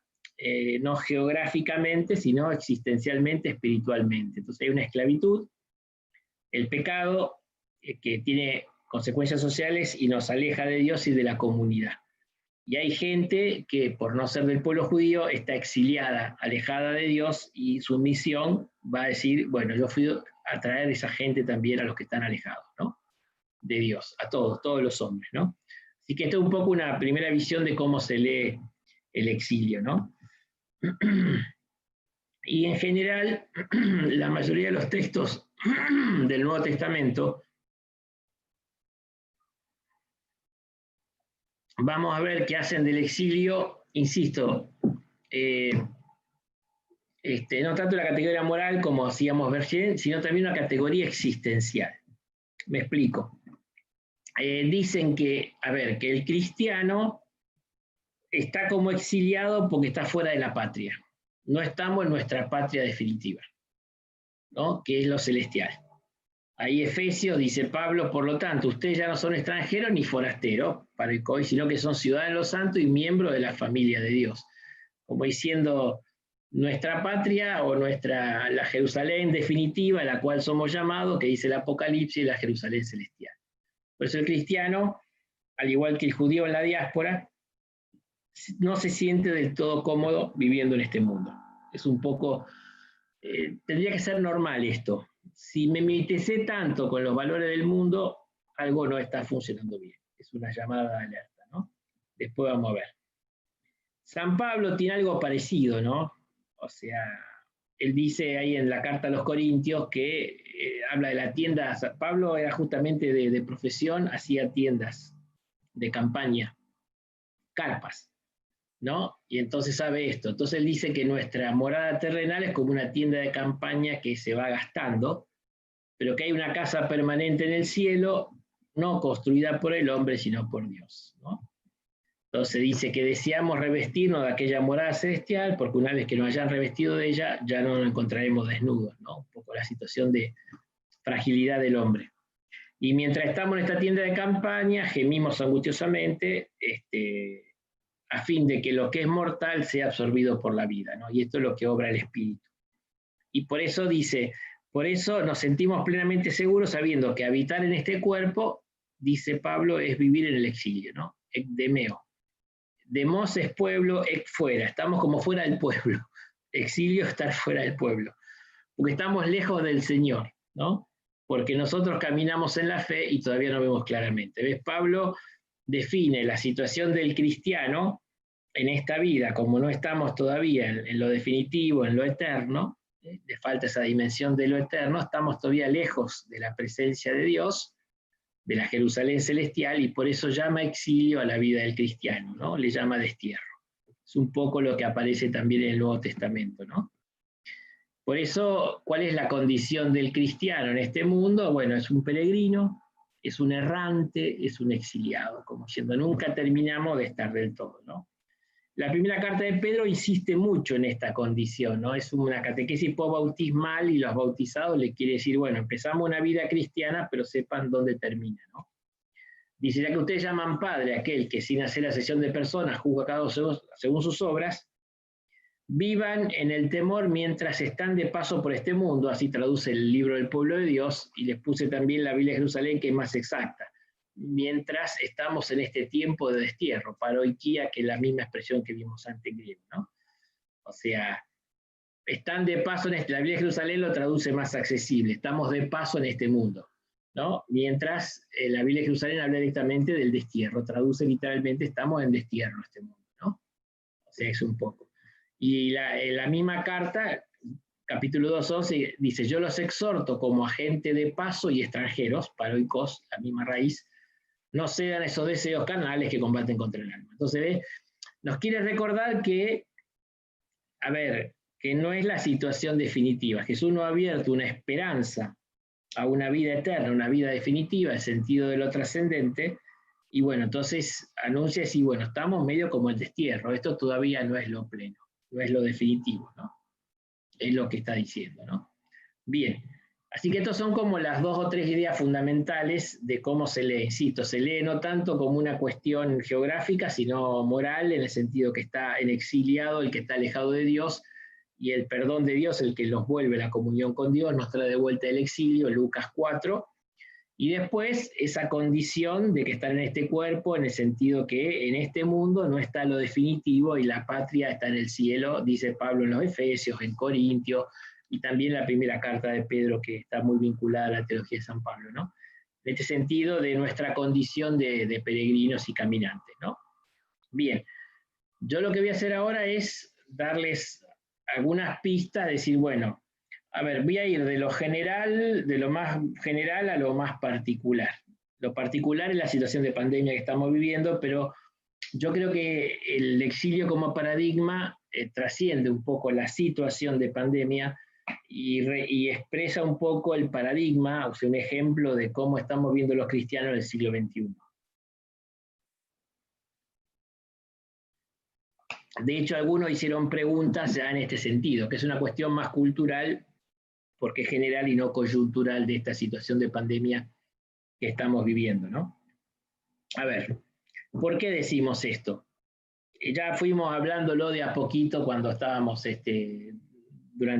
no geográficamente, sino existencialmente, espiritualmente. Entonces hay una esclavitud, el pecado, que tiene consecuencias sociales y nos aleja de Dios y de la comunidad. Y hay gente que, por no ser del pueblo judío, está exiliada, alejada de Dios, y su misión va a decir, bueno, yo fui a traer a esa gente también, a los que están alejados, ¿no? De Dios, a todos los hombres, ¿no? Así que esto es un poco una primera visión de cómo se lee el exilio, ¿no? Y en general, la mayoría de los textos del Nuevo Testamento, vamos a ver que hacen del exilio, insisto, no tanto la categoría moral como hacíamos ver, sino también una categoría existencial. Me explico. Dicen que, que el cristiano está como exiliado porque está fuera de la patria. No estamos en nuestra patria definitiva, ¿no? Que es lo celestial. Ahí Efesios dice Pablo, por lo tanto, ustedes ya no son extranjeros ni forasteros para el COI, sino que son ciudadanos santos y miembros de la familia de Dios. Como diciendo, nuestra patria o la Jerusalén definitiva, a la cual somos llamados, que dice el Apocalipsis, la Jerusalén celestial. Por eso el cristiano, al igual que el judío en la diáspora, no se siente del todo cómodo viviendo en este mundo. Es un poco, tendría que ser normal esto. Si me mimeticé tanto con los valores del mundo, algo no está funcionando bien. Es una llamada de alerta, ¿no? Después vamos a ver. San Pablo tiene algo parecido, ¿no? O sea, él dice ahí en la carta a los Corintios que habla de la tienda. Pablo era justamente de profesión, hacía tiendas de campaña, carpas, ¿no? Y entonces sabe esto. Entonces él dice que nuestra morada terrenal es como una tienda de campaña que se va gastando, pero que hay una casa permanente en el cielo, no construida por el hombre, sino por Dios, ¿no? Entonces dice que deseamos revestirnos de aquella morada celestial, porque una vez que nos hayan revestido de ella, ya no nos encontraremos desnudos, ¿no? Un poco la situación de fragilidad del hombre. Y mientras estamos en esta tienda de campaña, gemimos angustiosamente, a fin de que lo que es mortal sea absorbido por la vida, ¿no? Y esto es lo que obra el Espíritu. Y por eso dice, por eso nos sentimos plenamente seguros sabiendo que habitar en este cuerpo, dice Pablo, es vivir en el exilio, ¿no? Ekdemeo. Demos es pueblo, ek fuera, estamos como fuera del pueblo. Exilio, estar fuera del pueblo. Porque estamos lejos del Señor, ¿no? Porque nosotros caminamos en la fe y todavía no vemos claramente. ¿Ves? Pablo define la situación del cristiano en esta vida, como no estamos todavía en lo definitivo, en lo eterno, le falta esa dimensión de lo eterno, estamos todavía lejos de la presencia de Dios, de la Jerusalén celestial, y por eso llama exilio a la vida del cristiano, ¿no? Le llama destierro. Es un poco lo que aparece también en el Nuevo Testamento, ¿no? Por eso, ¿cuál es la condición del cristiano en este mundo? Bueno, es un peregrino, es un errante, es un exiliado, como diciendo, nunca terminamos de estar del todo, ¿no? La primera carta de Pedro insiste mucho en esta condición, ¿no? Es una catequesis postbautismal y los bautizados le quiere decir, bueno, empezamos una vida cristiana, pero sepan dónde termina, ¿no? Dice, ya que ustedes llaman padre a aquel que sin hacer acepción de personas juzga a cada uno según sus obras, vivan en el temor mientras están de paso por este mundo, así traduce el libro del pueblo de Dios, y les puse también la Biblia de Jerusalén, que es más exacta. Mientras estamos en este tiempo de destierro, paroikia, que es la misma expresión que vimos antes en griego, ¿no? O sea, están de paso en este, la Biblia de Jerusalén lo traduce más accesible, estamos de paso en este mundo, ¿no? Mientras la Biblia de Jerusalén habla directamente del destierro, traduce literalmente, estamos en destierro en este mundo, ¿no? O sea, es un poco. Y la misma carta, capítulo 2:11, dice, yo los exhorto como agente de paso y extranjeros, paroikos, la misma raíz, no cedan esos deseos carnales que combaten contra el alma. Entonces, ¿ves? Nos quiere recordar que, a ver, que no es la situación definitiva. Jesús nos ha abierto una esperanza a una vida eterna, una vida definitiva, el sentido de lo trascendente, y bueno, entonces anuncia así, bueno, estamos medio como el destierro, esto todavía no es lo pleno, no es lo definitivo, ¿no? Es lo que está diciendo, ¿no? Bien, así que estos son como las 2 o 3 ideas fundamentales de cómo se lee. Insisto, se lee no tanto como una cuestión geográfica, sino moral, en el sentido que está el exiliado, el que está alejado de Dios, y el perdón de Dios, el que los vuelve a la comunión con Dios, nos trae de vuelta el exilio, Lucas 4, y después esa condición de que están en este cuerpo, en el sentido que en este mundo no está lo definitivo y la patria está en el cielo, dice Pablo en los Efesios, en Corintios, y también la primera carta de Pedro, que está muy vinculada a la teología de San Pablo, ¿no? En este sentido de nuestra condición de peregrinos y caminantes, ¿no? Bien, yo lo que voy a hacer ahora es darles algunas pistas, decir, bueno, a ver, voy a ir de lo general, de lo más general a lo más particular. Lo particular es la situación de pandemia que estamos viviendo, pero yo creo que el exilio como paradigma trasciende un poco la situación de pandemia y expresa un poco el paradigma, o sea, un ejemplo de cómo estamos viendo los cristianos en el siglo XXI. De hecho, algunos hicieron preguntas ya en este sentido, que es una cuestión más cultural, porque es general y no coyuntural de esta situación de pandemia que estamos viviendo, ¿no? A ver, ¿por qué decimos esto? Ya fuimos hablándolo de a poquito cuando estábamos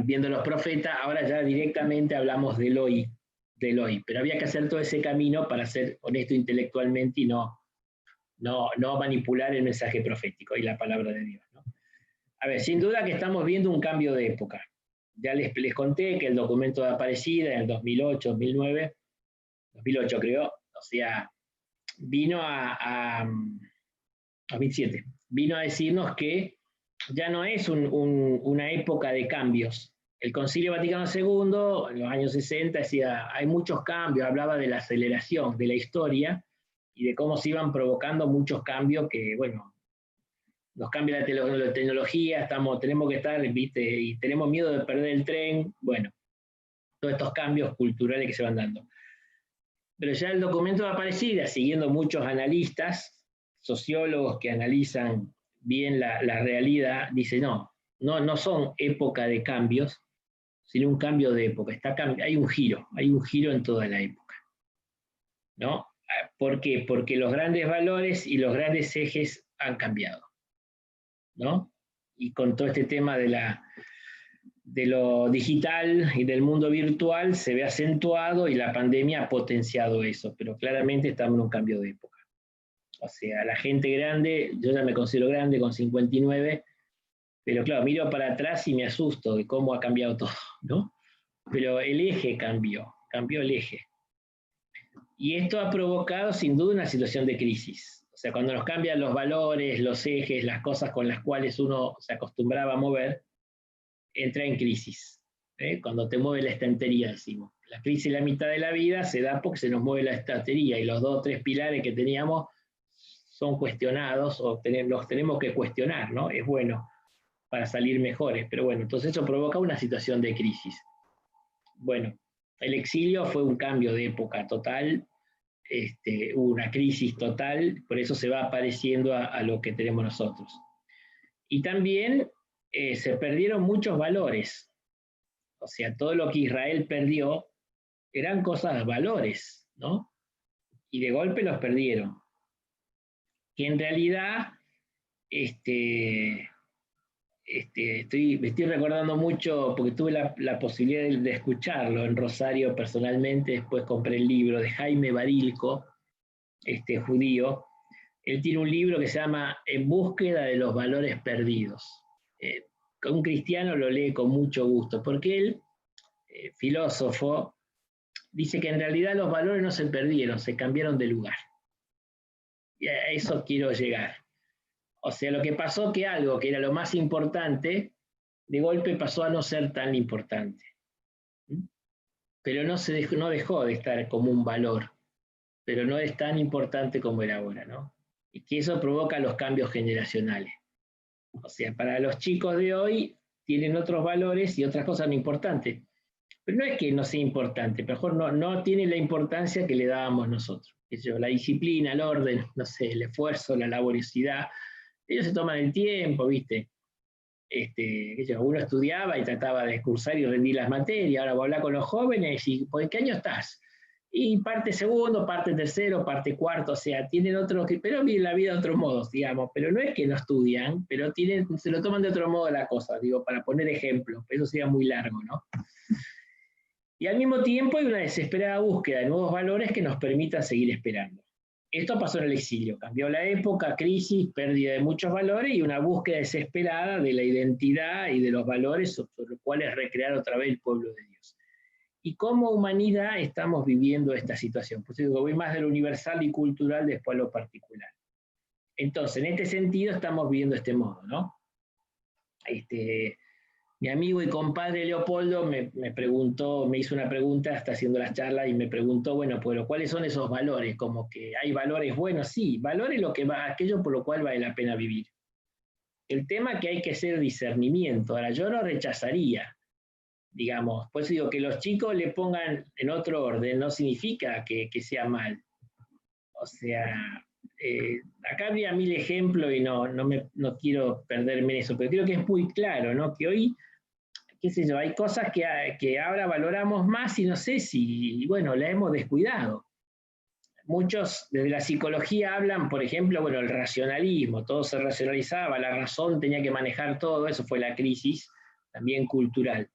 viendo los profetas, ahora ya directamente hablamos del hoy, pero había que hacer todo ese camino para ser honesto intelectualmente y no manipular el mensaje profético y la palabra de Dios, ¿no? A ver, sin duda que estamos viendo un cambio de época. Ya les conté que el documento de Aparecida en el 2008, 2009, 2008 creo, o sea, vino a 2007, vino a decirnos que ya no es una época de cambios. El Concilio Vaticano II, en los años 60, decía, hay muchos cambios, hablaba de la aceleración de la historia y de cómo se iban provocando muchos cambios que, bueno, nos cambia la tecnología, tenemos que estar, ¿viste? Y tenemos miedo de perder el tren, bueno, todos estos cambios culturales que se van dando. Pero ya el documento de Aparecida, siguiendo muchos analistas, sociólogos que analizan bien la realidad, dice no son época de cambios, sino un cambio de época. Hay un giro en toda la época, ¿no? ¿Por qué? Porque los grandes valores y los grandes ejes han cambiado, ¿no? Y con todo este tema de lo digital y del mundo virtual se ve acentuado y la pandemia ha potenciado eso, pero claramente estamos en un cambio de época. O sea, la gente grande, yo ya me considero grande con 59, pero claro, miro para atrás y me asusto de cómo ha cambiado todo, ¿no? Pero el eje cambió el eje. Y esto ha provocado sin duda una situación de crisis. O sea, cuando nos cambian los valores, los ejes, las cosas con las cuales uno se acostumbraba a mover, entra en crisis. Cuando te mueve la estantería, decimos. La crisis en la mitad de la vida se da porque se nos mueve la estantería y los 2 o 3 pilares que teníamos son cuestionados o los tenemos que cuestionar, ¿no? Es bueno para salir mejores, pero bueno, entonces eso provoca una situación de crisis. Bueno, el exilio fue un cambio de época total, hubo una crisis total, por eso se va pareciendo a lo que tenemos nosotros. Y también se perdieron muchos valores, o sea, todo lo que Israel perdió eran cosas, valores, ¿no? Y de golpe los perdieron. Que en realidad, me estoy recordando mucho, porque tuve la posibilidad de escucharlo en Rosario personalmente, después compré el libro de Jaime Barilco, judío. Él tiene un libro que se llama En búsqueda de los valores perdidos. Un cristiano lo lee con mucho gusto, porque él, filósofo, dice que en realidad los valores no se perdieron, se cambiaron de lugar. Y a eso quiero llegar. O sea, lo que pasó que algo que era lo más importante, de golpe pasó a no ser tan importante. Pero no dejó de estar como un valor, pero no es tan importante como era ahora, ¿no? Y que eso provoca los cambios generacionales. O sea, para los chicos de hoy tienen otros valores y otras cosas no importantes. Pero no es que no sea importante, mejor no tiene la importancia que le dábamos nosotros. La disciplina, el orden, no sé, el esfuerzo, la laboriosidad. Ellos se toman el tiempo, ¿viste? Uno estudiaba y trataba de cursar y rendir las materias. Ahora voy a hablar con los jóvenes y ¿por qué año estás? Y parte segundo, parte tercero, parte cuarto, o sea, tienen otros, pero viven la vida de otros modos, digamos, pero no es que no estudian, pero se lo toman de otro modo la cosa, digo, para poner ejemplos, eso sería muy largo, ¿no? Y al mismo tiempo hay una desesperada búsqueda de nuevos valores que nos permitan seguir esperando. Esto pasó en el exilio, cambió la época, crisis, pérdida de muchos valores y una búsqueda desesperada de la identidad y de los valores sobre los cuales recrear otra vez el pueblo de Dios. Y como humanidad estamos viviendo esta situación. Por eso digo, voy más de lo universal y cultural después a lo particular. Entonces, en este sentido estamos viviendo este modo, ¿no? Mi amigo y compadre Leopoldo me hizo una pregunta, está haciendo las charlas y me preguntó, bueno, pero ¿cuáles son esos valores? Como que hay valores buenos, sí, valores aquello por lo cual vale la pena vivir. El tema es que hay que hacer discernimiento. Ahora, yo no rechazaría, digamos, pues digo, que los chicos le pongan en otro orden no significa que sea mal. O sea, acá habría 1000 ejemplos y no quiero perderme en eso, pero creo que es muy claro, ¿no? Que hoy, qué sé yo, hay cosas que ahora valoramos más y no sé si, bueno, la hemos descuidado. Muchos desde la psicología hablan, por ejemplo, bueno, el racionalismo, todo se racionalizaba, la razón tenía que manejar todo, eso fue la crisis también cultural.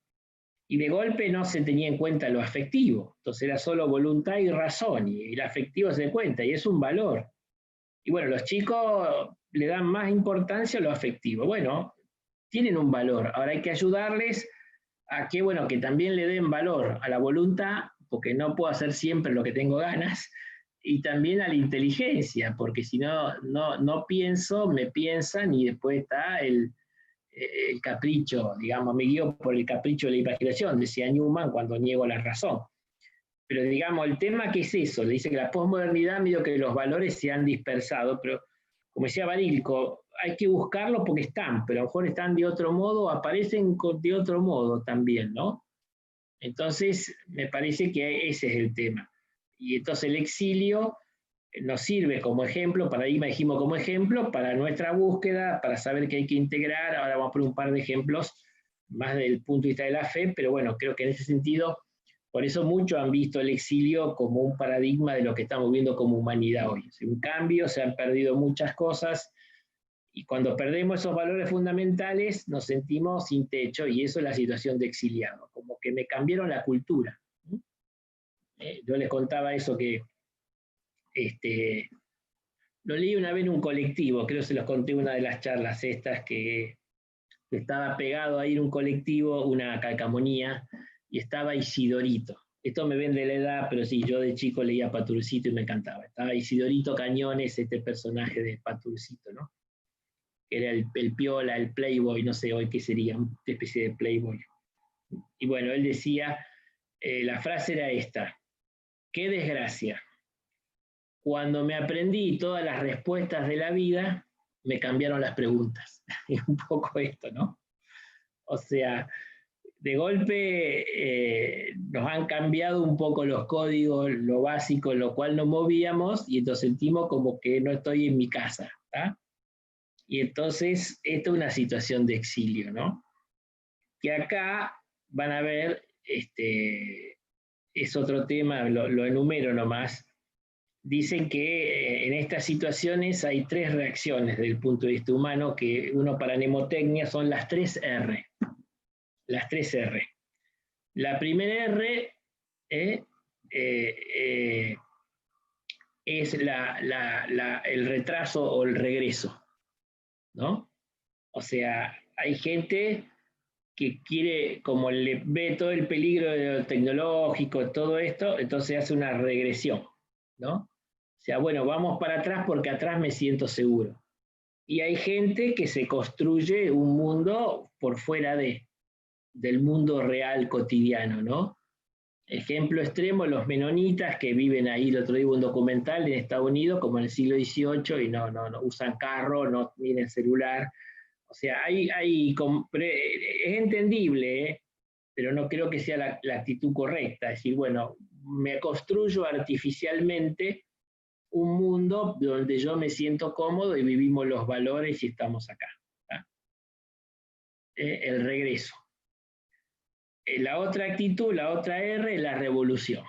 Y de golpe no se tenía en cuenta lo afectivo, entonces era solo voluntad y razón, y el afectivo se da cuenta, y es un valor. Y bueno, los chicos le dan más importancia a lo afectivo. Bueno, tienen un valor, ahora hay que ayudarles a que, bueno, que también le den valor a la voluntad, porque no puedo hacer siempre lo que tengo ganas, y también a la inteligencia, porque si no pienso, me piensan y después está el capricho, digamos, me guío por el capricho de la imaginación, decía Newman cuando niego la razón. Pero digamos, el tema que es eso, le dice que la posmodernidad medio que los valores se han dispersado, pero como decía Barilco, hay que buscarlos porque están, pero a lo mejor están de otro modo, aparecen de otro modo también, ¿no? Entonces, me parece que ese es el tema. Y entonces el exilio nos sirve como ejemplo, paradigma dijimos como ejemplo, para nuestra búsqueda, para saber que hay que integrar. Ahora vamos a poner un par de ejemplos más del punto de vista de la fe, pero bueno, creo que en ese sentido, por eso muchos han visto el exilio como un paradigma de lo que estamos viendo como humanidad hoy. Es un cambio, se han perdido muchas cosas, y cuando perdemos esos valores fundamentales nos sentimos sin techo, y eso es la situación de exiliado, como que me cambiaron la cultura. Yo les contaba eso que lo leí una vez en un colectivo, creo que se los conté en una de las charlas estas, que estaba pegado ahí en un colectivo, una calcamonía, y estaba Isidorito. Esto me vende la edad, pero sí, yo de chico leía Paturcito y me encantaba. Estaba Isidorito Cañones, este personaje de Paturcito, ¿no? Que era el piola, el playboy, no sé hoy qué sería, una especie de playboy. Y bueno, él decía, la frase era esta: qué desgracia. Cuando me aprendí todas las respuestas de la vida, me cambiaron las preguntas. Y un poco esto, ¿no? O sea, de golpe nos han cambiado un poco los códigos, lo básico, lo cual nos movíamos, y entonces sentimos como que no estoy en mi casa, ¿tá? Y entonces, esta es una situación de exilio, ¿no? Que acá van a ver, es otro tema, lo enumero nomás. Dicen que en estas situaciones hay 3 reacciones desde el punto de vista humano, que uno para mnemotecnia son las 3 R. Las 3 R. La primera R es el retraso o el regreso, ¿no? O sea, hay gente que quiere, como le ve todo el peligro de lo tecnológico, todo esto, entonces hace una regresión, ¿no? O sea, bueno, vamos para atrás porque atrás me siento seguro. Y hay gente que se construye un mundo por fuera del mundo real cotidiano, ¿no? Ejemplo extremo, los menonitas que viven ahí. El otro día hubo un documental en Estados Unidos, como en el siglo XVIII, y no usan carro, no tienen celular. O sea, es entendible, pero no creo que sea la actitud correcta. Es decir, bueno, me construyo artificialmente un mundo donde yo me siento cómodo y vivimos los valores y estamos acá. El regreso. La otra actitud, la otra R, es la revolución,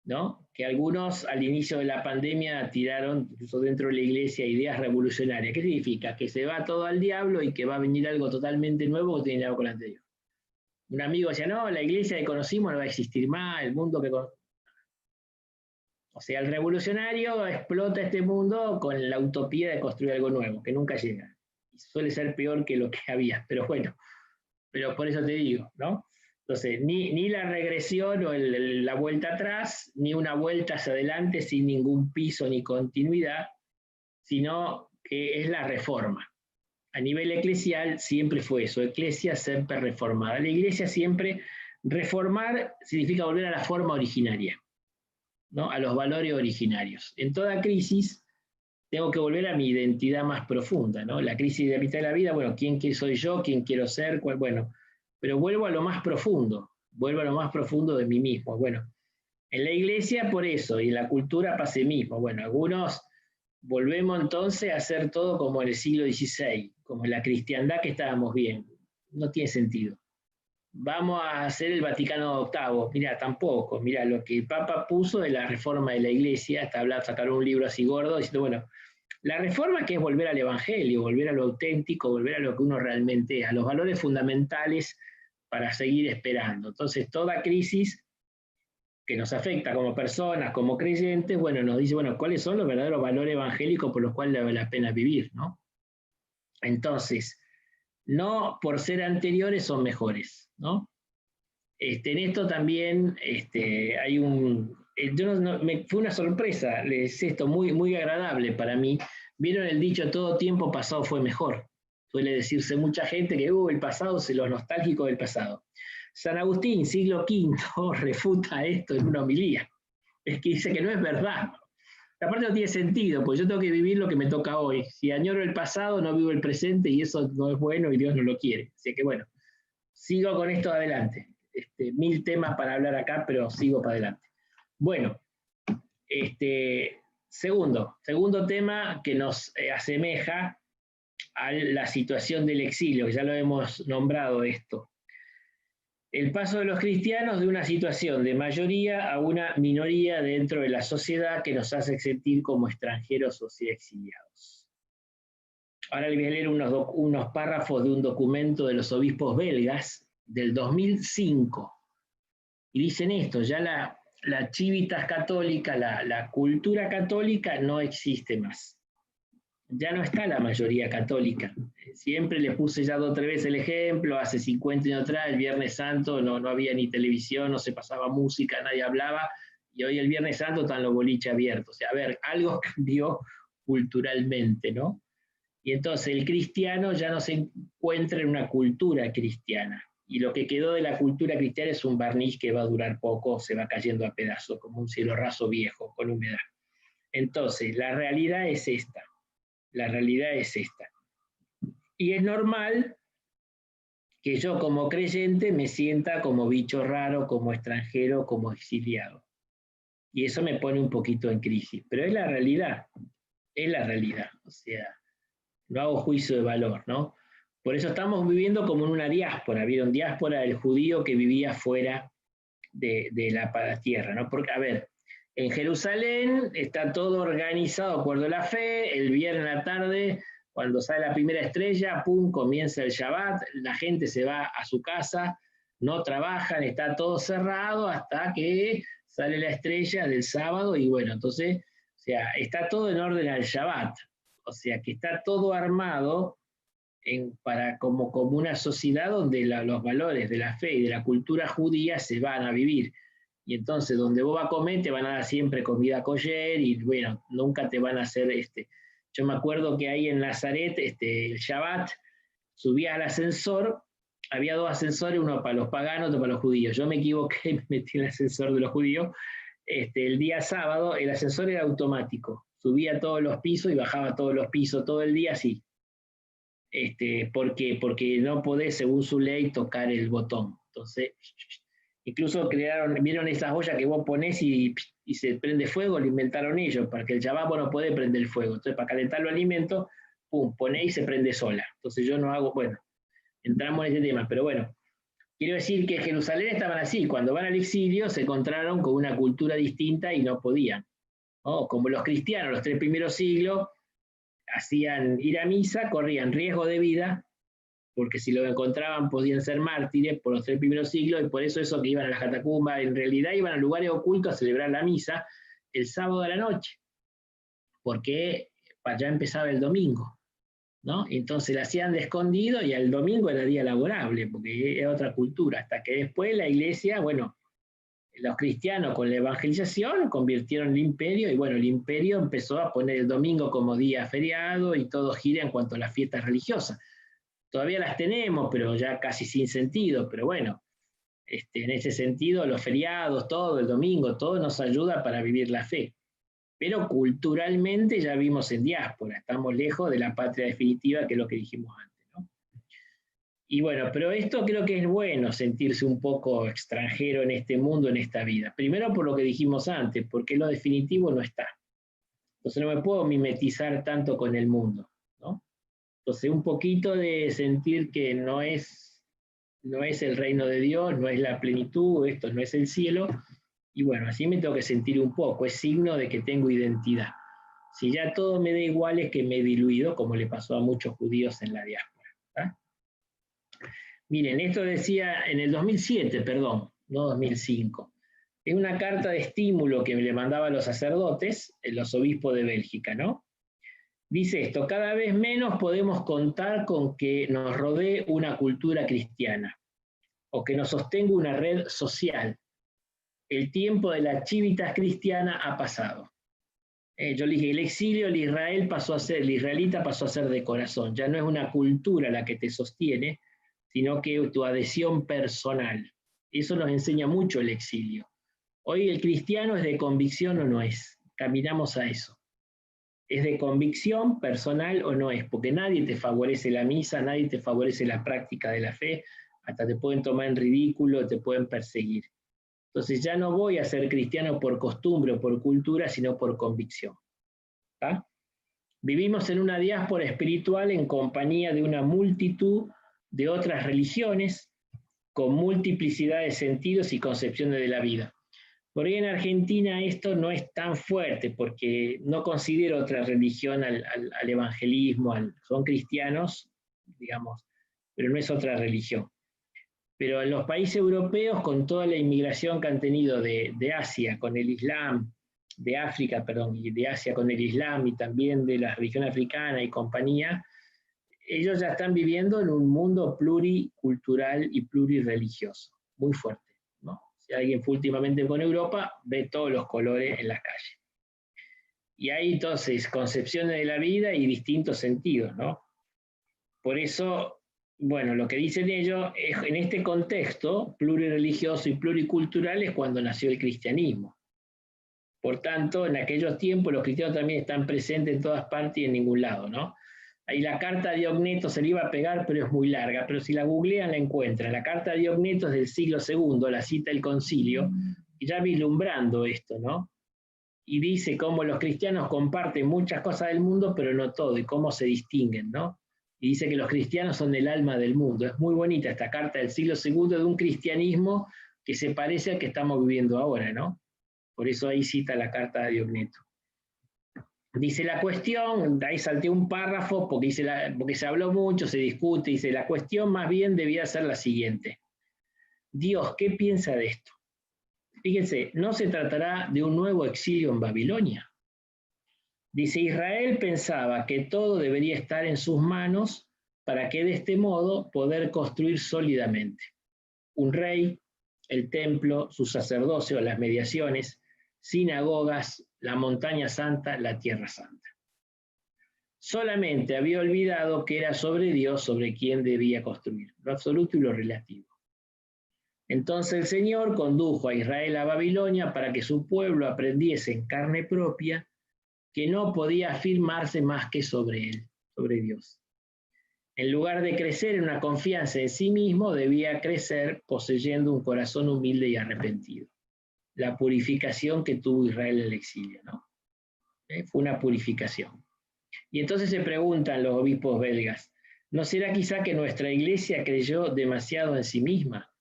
¿no? Que algunos al inicio de la pandemia tiraron, incluso dentro de la iglesia, ideas revolucionarias. ¿Qué significa? Que se va todo al diablo y que va a venir algo totalmente nuevo que tiene que ver con lo anterior. Un amigo decía, no, la iglesia que conocimos no va a existir más, el mundo que conocimos. O sea, el revolucionario explota este mundo con la utopía de construir algo nuevo, que nunca llega. Y suele ser peor que lo que había, pero bueno, pero por eso te digo, ¿no? Entonces, ni la regresión o la vuelta atrás, ni una vuelta hacia adelante sin ningún piso ni continuidad, sino que es la reforma. A nivel eclesial siempre fue eso, eclesia siempre reformada. La iglesia siempre, reformar significa volver a la forma originaria, ¿no? A los valores originarios. En toda crisis tengo que volver a mi identidad más profunda, ¿no? La crisis de la mitad de la vida, bueno, ¿quién soy yo? ¿Quién quiero ser? Bueno, pero vuelvo a lo más profundo de mí mismo. Bueno, en la iglesia por eso, y en la cultura pasa lo mismo. Bueno, algunos volvemos entonces a hacer todo como en el siglo XVI, como en la cristiandad que estábamos bien. No tiene sentido. Vamos a hacer el Vaticano VIII. Mira, tampoco. Mira, lo que el Papa puso de la reforma de la iglesia, hasta hablar, sacaron un libro así gordo, diciendo, bueno, la reforma que es volver al evangelio, volver a lo auténtico, volver a lo que uno realmente es, a los valores fundamentales para seguir esperando. Entonces, toda crisis que nos afecta como personas, como creyentes, bueno, nos dice, bueno, ¿cuáles son los verdaderos valores evangélicos por los cuales vale la pena vivir, ¿no? Entonces, no por ser anteriores son mejores, ¿no? En esto también hay fue una sorpresa, es esto muy, muy agradable para mí. ¿Vieron el dicho todo tiempo pasado fue mejor? Suele decirse mucha gente que el pasado es lo nostálgico del pasado. San Agustín, siglo V, refuta esto en una homilía. Es que dice que no es verdad. Aparte no tiene sentido, porque yo tengo que vivir lo que me toca hoy. Si añoro el pasado, no vivo el presente y eso no es bueno y Dios no lo quiere. Así que bueno, sigo con esto adelante. 1000 temas para hablar acá, pero sigo para adelante. Bueno, segundo tema que nos asemeja a la situación del exilio, que ya lo hemos nombrado esto. El paso de los cristianos de una situación de mayoría a una minoría dentro de la sociedad que nos hace sentir como extranjeros o sea exiliados. Ahora les voy a leer unos párrafos de un documento de los obispos belgas del 2005. Y dicen esto, ya la civitas católica, la cultura católica no existe más. ya no está la mayoría católica. Siempre les puse ya 2 o 3 veces el ejemplo, hace 50 años atrás, el Viernes Santo no había ni televisión, no se pasaba música, nadie hablaba, y hoy el Viernes Santo están los boliches abiertos. O sea, a ver, algo cambió culturalmente, ¿no? Y entonces el cristiano ya no se encuentra en una cultura cristiana. Y lo que quedó de la cultura cristiana es un barniz que va a durar poco, se va cayendo a pedazos, como un cielo raso viejo, con humedad. Entonces, la realidad es esta. La realidad es esta. Y es normal que yo como creyente me sienta como bicho raro, como extranjero, como exiliado. Y eso me pone un poquito en crisis. Pero es la realidad. Es la realidad. O sea, no hago juicio de valor, ¿no? Por eso estamos viviendo como en una diáspora. ¿Vieron? Diáspora del judío que vivía fuera de la tierra, ¿no? Porque, a ver, en Jerusalén está todo organizado de acuerdo a la fe, el viernes a la tarde, cuando sale la primera estrella, pum, comienza el Shabbat, la gente se va a su casa, no trabajan, está todo cerrado hasta que sale la estrella del sábado y bueno, entonces, o sea, está todo en orden al Shabbat, o sea, que está todo armado como una sociedad donde los valores de la fe y de la cultura judía se van a vivir. Y entonces donde vos vas a comer te van a dar siempre comida kosher y bueno, nunca te van a hacer Yo me acuerdo que ahí en Nazaret, el Shabbat, subía al ascensor, había 2 ascensores, uno para los paganos, otro para los judíos. Yo me equivoqué y me metí en el ascensor de los judíos. El día sábado el ascensor era automático, subía todos los pisos y bajaba todos los pisos todo el día así. ¿Por qué? Porque no podés, según su ley, tocar el botón. Entonces, incluso vieron esas ollas que vos ponés y se prende fuego, lo inventaron ellos, para que el Shabbat vos no podés prender el fuego. Entonces, para calentar los alimentos, pum, ponés y se prende sola. Entonces yo no hago, bueno, entramos en ese tema, pero bueno, quiero decir que en Jerusalén estaban así, cuando van al exilio se encontraron con una cultura distinta y no podían, ¿no? Como los cristianos, los 3 primeros siglos, hacían ir a misa, corrían riesgo de vida, porque si lo encontraban podían ser mártires por los 3 primeros siglos, y por eso que iban a las catacumbas, en realidad iban a lugares ocultos a celebrar la misa el sábado de la noche, porque ya empezaba el domingo, ¿no? Entonces la hacían de escondido y el domingo era día laborable, porque era otra cultura, hasta que después la iglesia, bueno, los cristianos con la evangelización convirtieron el imperio y bueno, el imperio empezó a poner el domingo como día feriado y todo gira en cuanto a las fiestas religiosas. Todavía las tenemos, pero ya casi sin sentido, pero bueno, en ese sentido los feriados, todo, el domingo, todo nos ayuda para vivir la fe. Pero culturalmente ya vimos en diáspora, estamos lejos de la patria definitiva, que es lo que dijimos antes, ¿no? Y bueno, pero esto creo que es bueno, sentirse un poco extranjero en este mundo, en esta vida. Primero por lo que dijimos antes, porque lo definitivo no está. Entonces no me puedo mimetizar tanto con el mundo, ¿no? Entonces un poquito de sentir que no es el reino de Dios, no es la plenitud, esto no es el cielo, y bueno, así me tengo que sentir un poco, es signo de que tengo identidad. Si ya todo me da igual es que me he diluido, como le pasó a muchos judíos en la diáspora, ¿tá? Miren, esto decía en el 2007, perdón, no 2005. Es una carta de estímulo que le mandaba a los sacerdotes, los obispos de Bélgica, ¿no? Dice esto: cada vez menos podemos contar con que nos rodee una cultura cristiana o que nos sostenga una red social. El tiempo de la civitas cristiana ha pasado. Yo le dije, el exilio, el israelita pasó a ser de corazón. Ya no es una cultura la que te sostiene, sino que tu adhesión personal. Eso nos enseña mucho el exilio. Hoy el cristiano es de convicción o no es. Caminamos a eso. ¿Es de convicción personal o no es? Porque nadie te favorece la misa, nadie te favorece la práctica de la fe, hasta te pueden tomar en ridículo, te pueden perseguir. Entonces ya no voy a ser cristiano por costumbre o por cultura, sino por convicción. ¿Tá? Vivimos en una diáspora espiritual en compañía de una multitud de otras religiones, con multiplicidad de sentidos y concepciones de la vida. Por ahí en Argentina esto no es tan fuerte, porque no considero otra religión al evangelismo, son cristianos, digamos, pero no es otra religión. Pero en los países europeos, con toda la inmigración que han tenido de Asia, con el Islam, de África, perdón, y de Asia con el Islam y también de la religión africana y compañía, ellos ya están viviendo en un mundo pluricultural y plurireligioso, muy fuerte, ¿no? Si alguien fue últimamente con Europa, ve todos los colores en las calles. Y hay entonces concepciones de la vida y distintos sentidos, ¿no? Por eso, bueno, lo que dicen ellos es en este contexto plurireligioso y pluricultural es cuando nació el cristianismo. Por tanto, en aquellos tiempos los cristianos también están presentes en todas partes y en ningún lado, ¿no? Ahí la carta de Diogneto se le iba a pegar, pero es muy larga, pero si la googlean la encuentran. La carta de Diogneto es del siglo II, la cita el concilio, y ya vislumbrando esto, ¿no? Y dice cómo los cristianos comparten muchas cosas del mundo, pero no todo, y cómo se distinguen, ¿no? Y dice que los cristianos son el alma del mundo. Es muy bonita esta carta del siglo II de un cristianismo que se parece al que estamos viviendo ahora, ¿no? Por eso ahí cita la carta de Diogneto. Dice la cuestión, ahí salté un párrafo porque se habló mucho, se discute, dice la cuestión más bien debía ser la siguiente. Dios, ¿qué piensa de esto? Fíjense, no se tratará de un nuevo exilio en Babilonia. Dice, Israel pensaba que todo debería estar en sus manos para que de este modo poder construir sólidamente un rey, el templo, su sacerdocio, las mediaciones, sinagogas, la montaña santa, la tierra santa. Solamente había olvidado que era sobre Dios sobre quien debía construir, lo absoluto y lo relativo. Entonces el Señor condujo a Israel a Babilonia para que su pueblo aprendiese en carne propia que no podía afirmarse más que sobre él, sobre Dios. En lugar de crecer en una confianza en sí mismo, debía crecer poseyendo un corazón humilde y arrepentido. La purificación que tuvo Israel en el exilio, ¿no? Fue una purificación. Y entonces se preguntan los obispos belgas, ¿no será quizá que nuestra iglesia creyó demasiado en sí misma,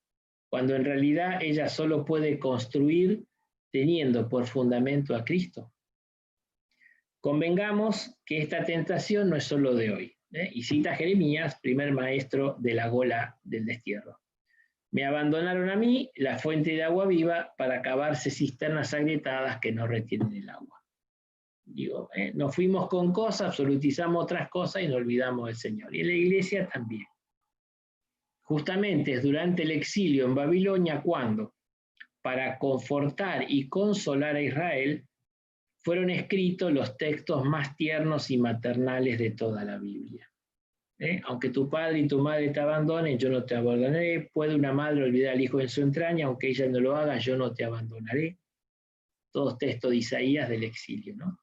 cuando en realidad ella solo puede construir teniendo por fundamento a Cristo? Convengamos que esta tentación no es solo de hoy, y cita a Jeremías, primer maestro de la gola del destierro. Me abandonaron a mí, la fuente de agua viva, para cavarse cisternas agrietadas que no retienen el agua. Digo, nos fuimos con cosas, absolutizamos otras cosas y nos olvidamos del Señor. Y en la iglesia también. Justamente es durante el exilio en Babilonia cuando, para confortar y consolar a Israel, fueron escritos los textos más tiernos y maternales de toda la Biblia. Aunque tu padre y tu madre te abandonen, yo no te abandonaré. Puede una madre olvidar al hijo en su entraña, aunque ella no lo haga, yo no te abandonaré. Todos textos de Isaías del exilio, ¿no?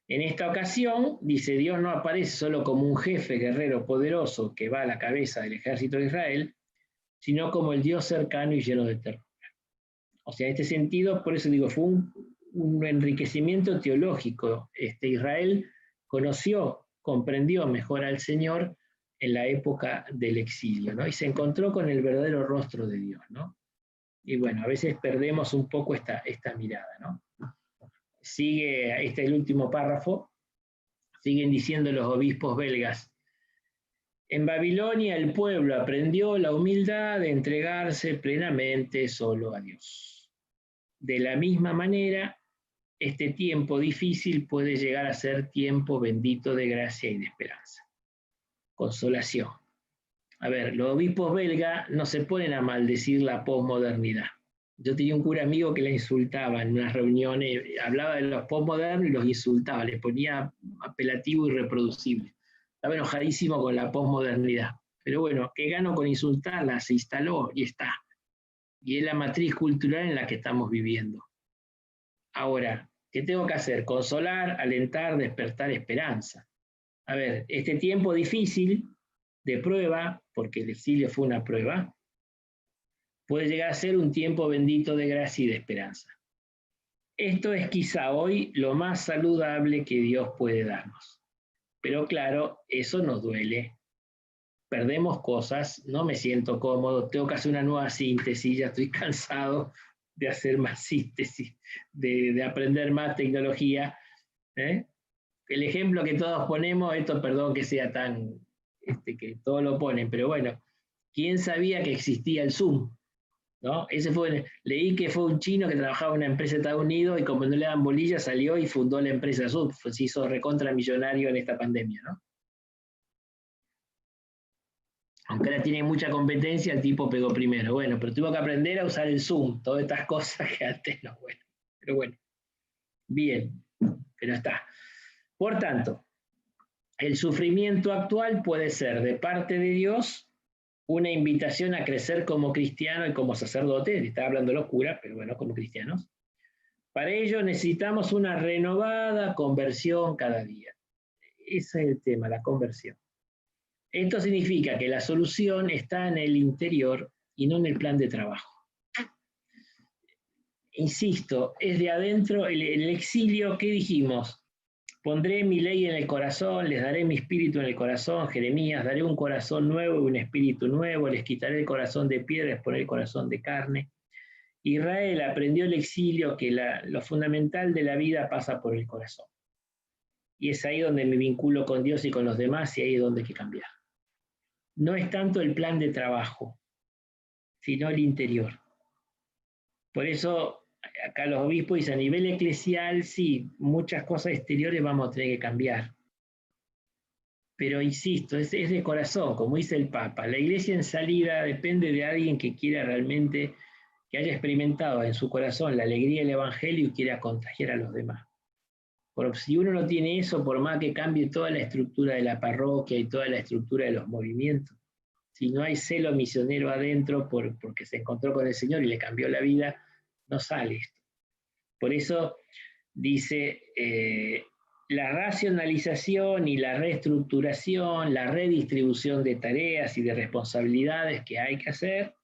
En esta ocasión, dice, Dios no aparece solo como un jefe guerrero poderoso que va a la cabeza del ejército de Israel, sino como el Dios cercano y lleno de ternura. O sea, en este sentido, por eso digo, fue un enriquecimiento teológico. Israel comprendió mejor al Señor en la época del exilio, ¿no? Y se encontró con el verdadero rostro de Dios, ¿no? Y bueno, a veces perdemos un poco esta mirada, ¿no? Sigue, este es el último párrafo, siguen diciendo los obispos belgas. En Babilonia el pueblo aprendió la humildad de entregarse plenamente solo a Dios. De la misma manera, este tiempo difícil puede llegar a ser tiempo bendito de gracia y de esperanza. Consolación. A ver, los obispos belgas no se ponen a maldecir la posmodernidad. Yo tenía un cura amigo que la insultaba en unas reuniones, hablaba de los posmodernos y los insultaba, les ponía apelativo irreproducible. Estaba enojadísimo con la posmodernidad. Pero bueno, ¿qué gano con insultarla? Se instaló y está. Y es la matriz cultural en la que estamos viviendo. Ahora, ¿qué tengo que hacer? Consolar, alentar, despertar esperanza. A ver, este tiempo difícil de prueba, porque el exilio fue una prueba, puede llegar a ser un tiempo bendito de gracia y de esperanza. Esto es quizá hoy lo más saludable que Dios puede darnos. Pero claro, eso nos duele. Perdemos cosas, no me siento cómodo, tengo que hacer una nueva síntesis, ya estoy cansado de hacer más síntesis, de aprender más tecnología. El ejemplo que todos ponemos, esto perdón que sea tan, que todos lo ponen, pero bueno, ¿quién sabía que existía el Zoom? ¿no? Leí que fue un chino que trabajaba en una empresa de Estados Unidos y como no le dan bolilla salió y fundó la empresa Sub, se hizo recontra millonario en esta pandemia, ¿no? Aunque ahora tiene mucha competencia, el tipo pegó primero. Bueno, pero tuvo que aprender a usar el Zoom, todas estas cosas que antes no, bueno. Pero bueno, bien, pero está. Por tanto, el sufrimiento actual puede ser de parte de Dios una invitación a crecer como cristiano y como sacerdote, estaba hablando de los curas, pero bueno, como cristianos. Para ello necesitamos una renovada conversión cada día. Ese es el tema, la conversión. Esto significa que la solución está en el interior y no en el plan de trabajo. Insisto, es de adentro el exilio. ¿Qué dijimos? Pondré mi ley en el corazón, les daré mi espíritu en el corazón, Jeremías, daré un corazón nuevo y un espíritu nuevo, les quitaré el corazón de piedra, les pondré el corazón de carne. Israel aprendió el exilio, que lo fundamental de la vida pasa por el corazón. Y es ahí donde me vinculo con Dios y con los demás, y ahí es donde hay que cambiar. No es tanto el plan de trabajo, sino el interior. Por eso, acá los obispos dicen, a nivel eclesial, sí, muchas cosas exteriores vamos a tener que cambiar. Pero insisto, es de corazón, como dice el Papa. La iglesia en salida depende de alguien que quiera realmente, que haya experimentado en su corazón la alegría del Evangelio y quiera contagiar a los demás. Porque si uno no tiene eso, por más que cambie toda la estructura de la parroquia y toda la estructura de los movimientos, si no hay celo misionero adentro porque se encontró con el Señor y le cambió la vida, no sale esto. Por eso dice, la racionalización y la reestructuración, la redistribución de tareas y de responsabilidades que hay que hacer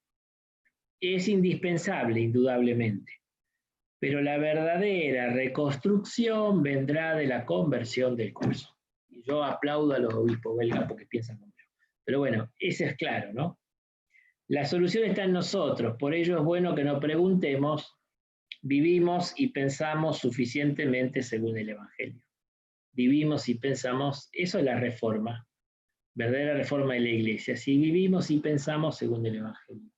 es indispensable, indudablemente. Pero la verdadera reconstrucción vendrá de la conversión del corazón. Y yo aplaudo a los obispos belgas porque piensan como yo. Pero bueno, eso es claro, ¿no? La solución está en nosotros, por ello es bueno que nos preguntemos, ¿vivimos y pensamos suficientemente según el Evangelio? Vivimos y pensamos, eso es la reforma, verdadera reforma de la Iglesia, si vivimos y pensamos según el Evangelio.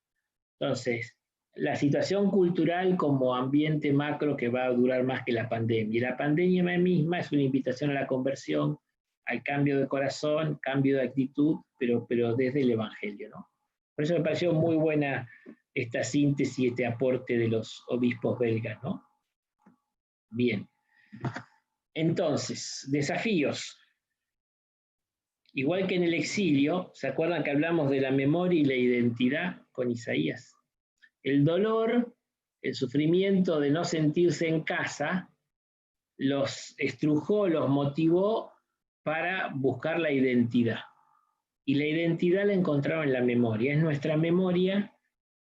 Entonces, la situación cultural como ambiente macro que va a durar más que la pandemia. Y la pandemia misma es una invitación a la conversión, al cambio de corazón, cambio de actitud, pero desde el Evangelio, ¿no? Por eso me pareció muy buena esta síntesis, este aporte de los obispos belgas, ¿no? Bien. Entonces, desafíos. Igual que en el exilio, ¿se acuerdan que hablamos de la memoria y la identidad con Isaías? El dolor, el sufrimiento de no sentirse en casa, los estrujó, los motivó para buscar la identidad. Y la identidad la encontraron en la memoria. Es nuestra memoria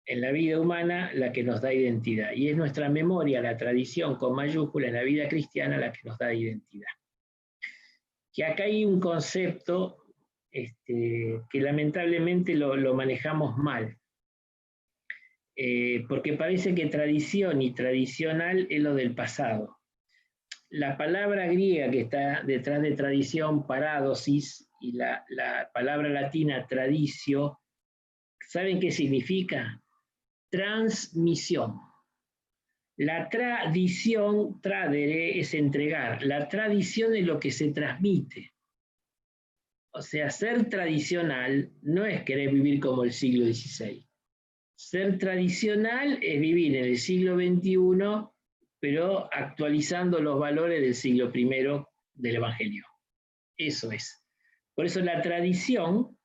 en la vida humana la que nos da identidad. Y es nuestra memoria, la tradición con mayúscula en la vida cristiana la que nos da identidad. Que acá hay un concepto que lamentablemente lo manejamos mal. Porque parece que tradición y tradicional es lo del pasado. La palabra griega que está detrás de tradición, paradosis, y la palabra latina tradicio, ¿saben qué significa? Transmisión. La tradición, tradere, es entregar. La tradición es lo que se transmite. O sea, ser tradicional no es querer vivir como el siglo XVI. Ser tradicional es vivir en el siglo XXI, pero actualizando los valores del siglo I del Evangelio. Eso es. Por eso la tradición,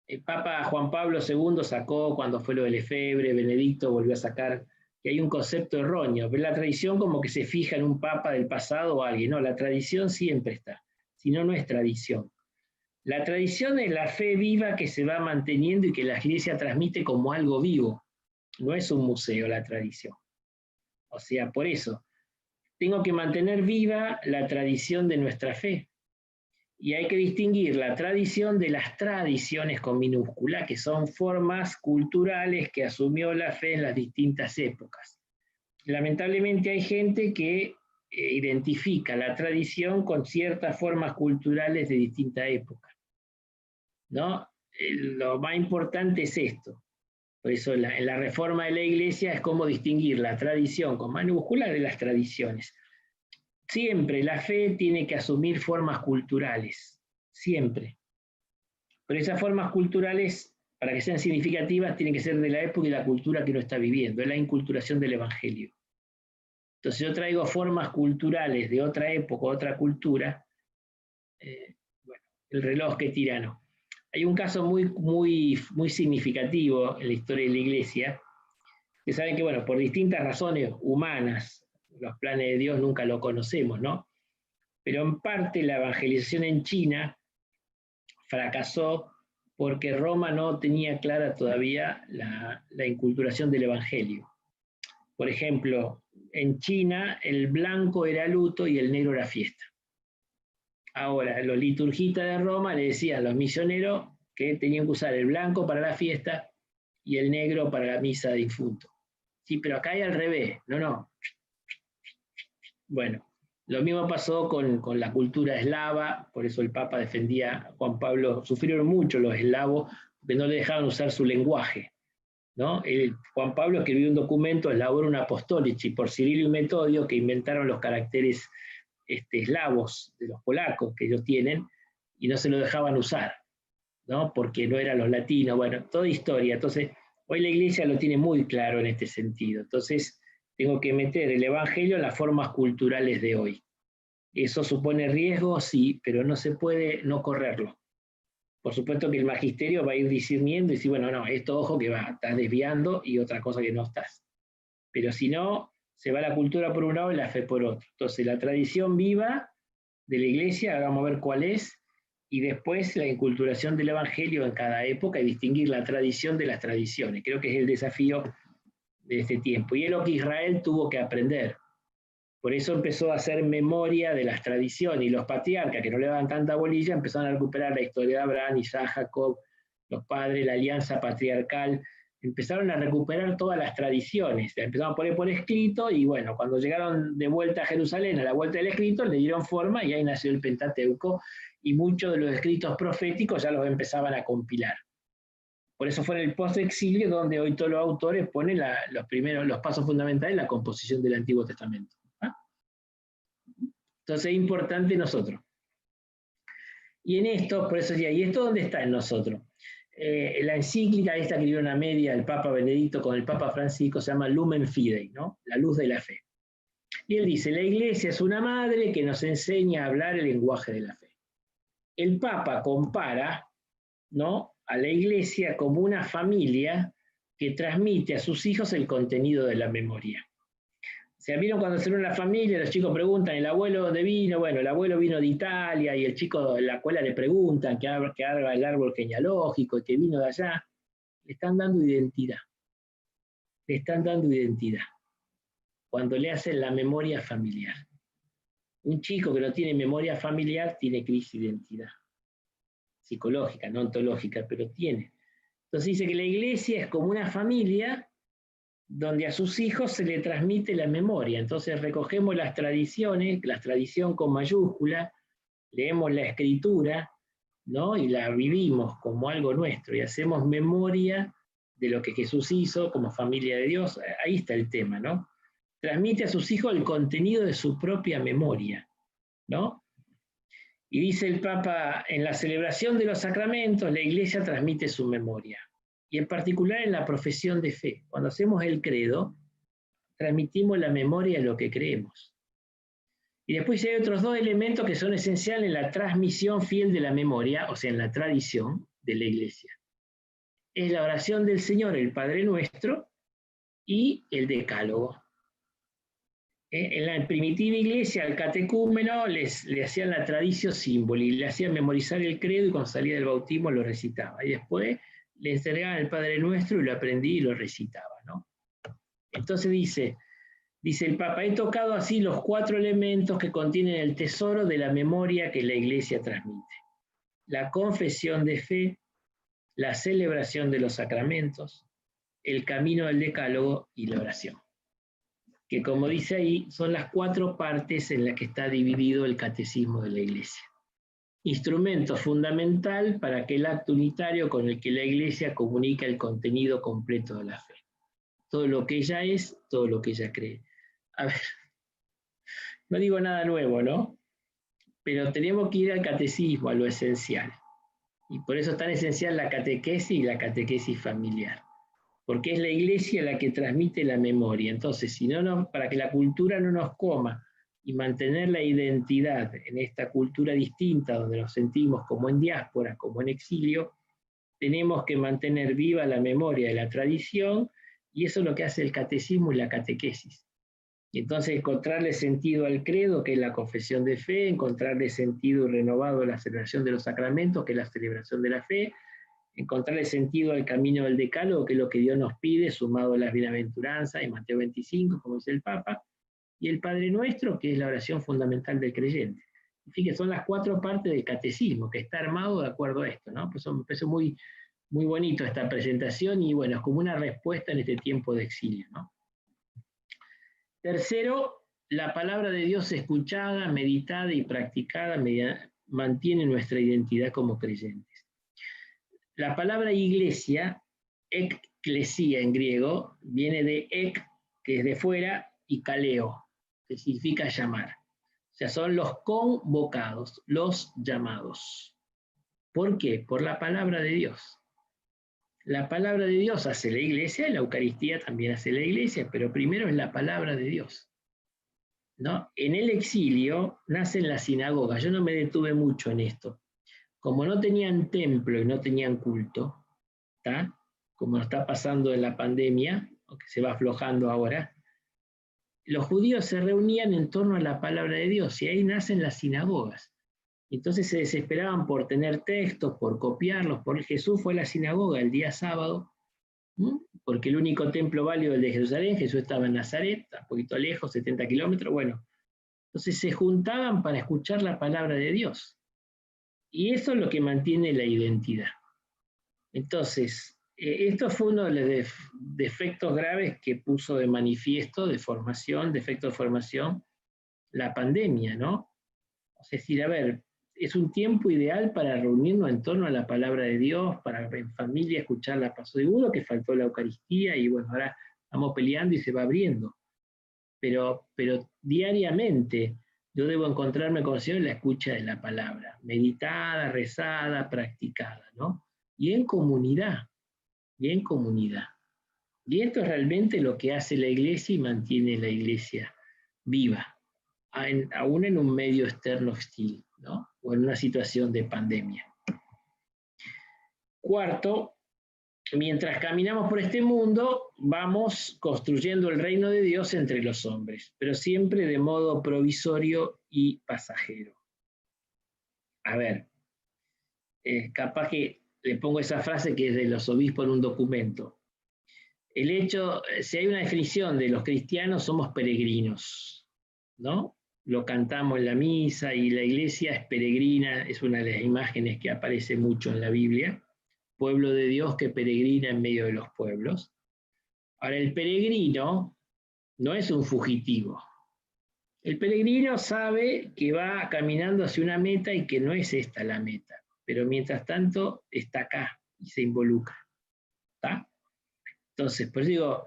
el Papa Juan Pablo II sacó cuando fue lo del Lefebvre, Benedicto volvió a sacar, que hay un concepto erróneo, pero la tradición como que se fija en un papa del pasado o alguien. No, la tradición siempre está, si no, no es tradición. La tradición es la fe viva que se va manteniendo y que la Iglesia transmite como algo vivo. No es un museo la tradición. O sea, por eso, tengo que mantener viva la tradición de nuestra fe. Y hay que distinguir la tradición de las tradiciones con minúscula, que son formas culturales que asumió la fe en las distintas épocas. Lamentablemente hay gente que identifica la tradición con ciertas formas culturales de distinta época, ¿no? Lo más importante es esto. Por eso en la reforma de la Iglesia es como distinguir la tradición con mayúscula de las tradiciones. Siempre la fe tiene que asumir formas culturales, siempre. Pero esas formas culturales, para que sean significativas, tienen que ser de la época y la cultura que uno está viviendo, es la inculturación del Evangelio. Entonces yo traigo formas culturales de otra época, otra cultura, bueno, el reloj que tirano. Hay un caso muy significativo en la historia de la Iglesia, que saben que, bueno, por distintas razones humanas, los planes de Dios nunca lo conocemos, ¿no? Pero en parte la evangelización en China fracasó porque Roma no tenía clara todavía la inculturación del Evangelio. Por ejemplo, en China el blanco era luto y el negro era fiesta. Ahora, los liturgistas de Roma le decían a los misioneros que tenían que usar el blanco para la fiesta y el negro para la misa de difunto. Sí, pero acá hay al revés, no. Bueno, lo mismo pasó con la cultura eslava, por eso el Papa defendía a Juan Pablo, sufrieron mucho los eslavos, porque no le dejaban usar su lenguaje, ¿no? Juan Pablo escribió un documento, Slavorum Apostolici, por Cirilo y Metodio, que inventaron los caracteres eslavos de los polacos que ellos tienen, y no se lo dejaban usar, ¿no? Porque no eran los latinos, bueno, toda historia. Entonces, hoy la Iglesia lo tiene muy claro en este sentido. Entonces, tengo que meter el Evangelio en las formas culturales de hoy. ¿Eso supone riesgo? Sí, pero no se puede no correrlo. Por supuesto que el magisterio va a ir discerniendo y decir, bueno, no, esto ojo que estás desviando y otra cosa que no estás. Pero si no, se va la cultura por un lado y la fe por otro. Entonces, la tradición viva de la Iglesia, vamos a ver cuál es, y después la inculturación del Evangelio en cada época y distinguir la tradición de las tradiciones. Creo que es el desafío de este tiempo. Y es lo que Israel tuvo que aprender. Por eso empezó a hacer memoria de las tradiciones, y los patriarcas, que no le daban tanta bolilla, empezaron a recuperar la historia de Abraham, Isaac, Jacob, los padres, la alianza patriarcal, empezaron a recuperar todas las tradiciones, la empezaron a poner por escrito, y bueno, cuando llegaron de vuelta a Jerusalén, a la vuelta del escrito, le dieron forma, y ahí nació el Pentateuco, y muchos de los escritos proféticos ya los empezaban a compilar. Por eso fue en el post-exilio donde hoy todos los autores ponen los pasos fundamentales de la composición del Antiguo Testamento. Entonces es importante nosotros. Y en esto, por eso decía, ¿y esto dónde está en nosotros? La encíclica esta que escribió una media el Papa Benedicto con el Papa Francisco se llama Lumen Fidei, ¿no? La luz de la fe. Y él dice, la Iglesia es una madre que nos enseña a hablar el lenguaje de la fe. El Papa compara, ¿no?, a la Iglesia como una familia que transmite a sus hijos el contenido de la memoria. ¿Se vieron cuando se une una familia, los chicos preguntan, ¿el abuelo dónde vino? Bueno, el abuelo vino de Italia, y el chico en la escuela le preguntan que haga el árbol genealógico y que vino de allá. Le están dando identidad. Le están dando identidad. Cuando le hacen la memoria familiar. Un chico que no tiene memoria familiar tiene crisis de identidad. Psicológica, no ontológica, pero tiene. Entonces dice que la Iglesia es como una familia donde a sus hijos se le transmite la memoria. Entonces recogemos las tradiciones, la tradición con mayúscula, leemos la Escritura, ¿no?, y la vivimos como algo nuestro, y hacemos memoria de lo que Jesús hizo como familia de Dios. Ahí está el tema, ¿no? Transmite a sus hijos el contenido de su propia memoria, ¿no? Y dice el Papa, en la celebración de los sacramentos, la Iglesia transmite su memoria. Y en particular en la profesión de fe. Cuando hacemos el credo, transmitimos la memoria de lo que creemos. Y después hay otros dos elementos que son esenciales en la transmisión fiel de la memoria, o sea, en la tradición de la Iglesia. Es la oración del Señor, el Padre Nuestro, y el Decálogo. En la primitiva Iglesia, al catecúmeno le hacían la tradición símbolo y le hacían memorizar el credo, y cuando salía del bautismo lo recitaba. Y después le entregaban el Padre Nuestro y lo aprendí y lo recitaba, ¿no? Entonces dice el Papa, he tocado así los 4 elementos que contienen el tesoro de la memoria que la Iglesia transmite. La confesión de fe, la celebración de los sacramentos, el camino del decálogo y la oración. Que como dice ahí, son las 4 partes en las que está dividido el catecismo de la Iglesia. instrumento fundamental para aquel acto unitario con el que la Iglesia comunica el contenido completo de la fe. Todo lo que ella es, todo lo que ella cree. A ver, no digo nada nuevo, ¿no? Pero tenemos que ir al catecismo, a lo esencial. Y por eso es tan esencial la catequesis y la catequesis familiar. Porque es la Iglesia la que transmite la memoria. Entonces, si no, para que la cultura no nos coma y mantener la identidad en esta cultura distinta, donde nos sentimos como en diáspora, como en exilio, tenemos que mantener viva la memoria de la tradición, y eso es lo que hace el catecismo y la catequesis. Y entonces encontrarle sentido al credo, que es la confesión de fe, encontrarle sentido renovado a la celebración de los sacramentos, que es la celebración de la fe, encontrarle sentido al camino del decálogo, que es lo que Dios nos pide, sumado a las bienaventuranzas, en Mateo 25, como dice el Papa, y el Padre Nuestro, que es la oración fundamental del creyente. Fíjense, son las 4 partes del catecismo, que está armado de acuerdo a esto, ¿no? Pues me parece muy, muy bonito esta presentación, y bueno, es como una respuesta en este tiempo de exilio, ¿no? Tercero, la palabra de Dios escuchada, meditada y practicada mantiene nuestra identidad como creyentes. La palabra iglesia, eklesia en griego, viene de ek, que es de fuera, y kaleo, que significa llamar. O sea, son los convocados, los llamados. ¿Por qué? Por la palabra de Dios. La palabra de Dios hace la iglesia, la Eucaristía también hace la iglesia, pero primero es la palabra de Dios, ¿no? En el exilio nacen las sinagogas. Yo no me detuve mucho en esto. Como no tenían templo y no tenían culto, ¿tá? Como está pasando en la pandemia, aunque se va aflojando ahora, los judíos se reunían en torno a la palabra de Dios, y ahí nacen las sinagogas. Entonces se desesperaban por tener textos, por copiarlos, porque Jesús fue a la sinagoga el día sábado, porque el único templo válido es el de Jerusalén. Jesús estaba en Nazaret, un poquito lejos, 70 kilómetros, bueno. Entonces se juntaban para escuchar la palabra de Dios. Y eso es lo que mantiene la identidad. Entonces, esto fue uno de los defectos graves que puso de manifiesto, defecto de formación, la pandemia, ¿no? Es decir, a ver, es un tiempo ideal para reunirnos en torno a la palabra de Dios, para en familia escucharla. Pasó seguro que faltó la Eucaristía, y bueno, ahora estamos peleando y se va abriendo. Pero diariamente yo debo encontrarme con el Señor en la escucha de la palabra, meditada, rezada, practicada, ¿no? Y en comunidad, y en comunidad. Y esto es realmente lo que hace la Iglesia y mantiene la Iglesia viva, aún en un medio externo hostil, ¿no? O en una situación de pandemia. Cuarto, mientras caminamos por este mundo, vamos construyendo el reino de Dios entre los hombres, pero siempre de modo provisorio y pasajero. A ver, capaz que le pongo esa frase que es de los obispos en un documento. El hecho, si hay una definición de los cristianos, somos peregrinos, ¿no? Lo cantamos en la misa, y la iglesia es peregrina, es una de las imágenes que aparece mucho en la Biblia. Pueblo de Dios que peregrina en medio de los pueblos. Ahora, el peregrino no es un fugitivo. El peregrino sabe que va caminando hacia una meta y que no es esta la meta, pero mientras tanto está acá y se involucra. ¿Está? Entonces, pues digo,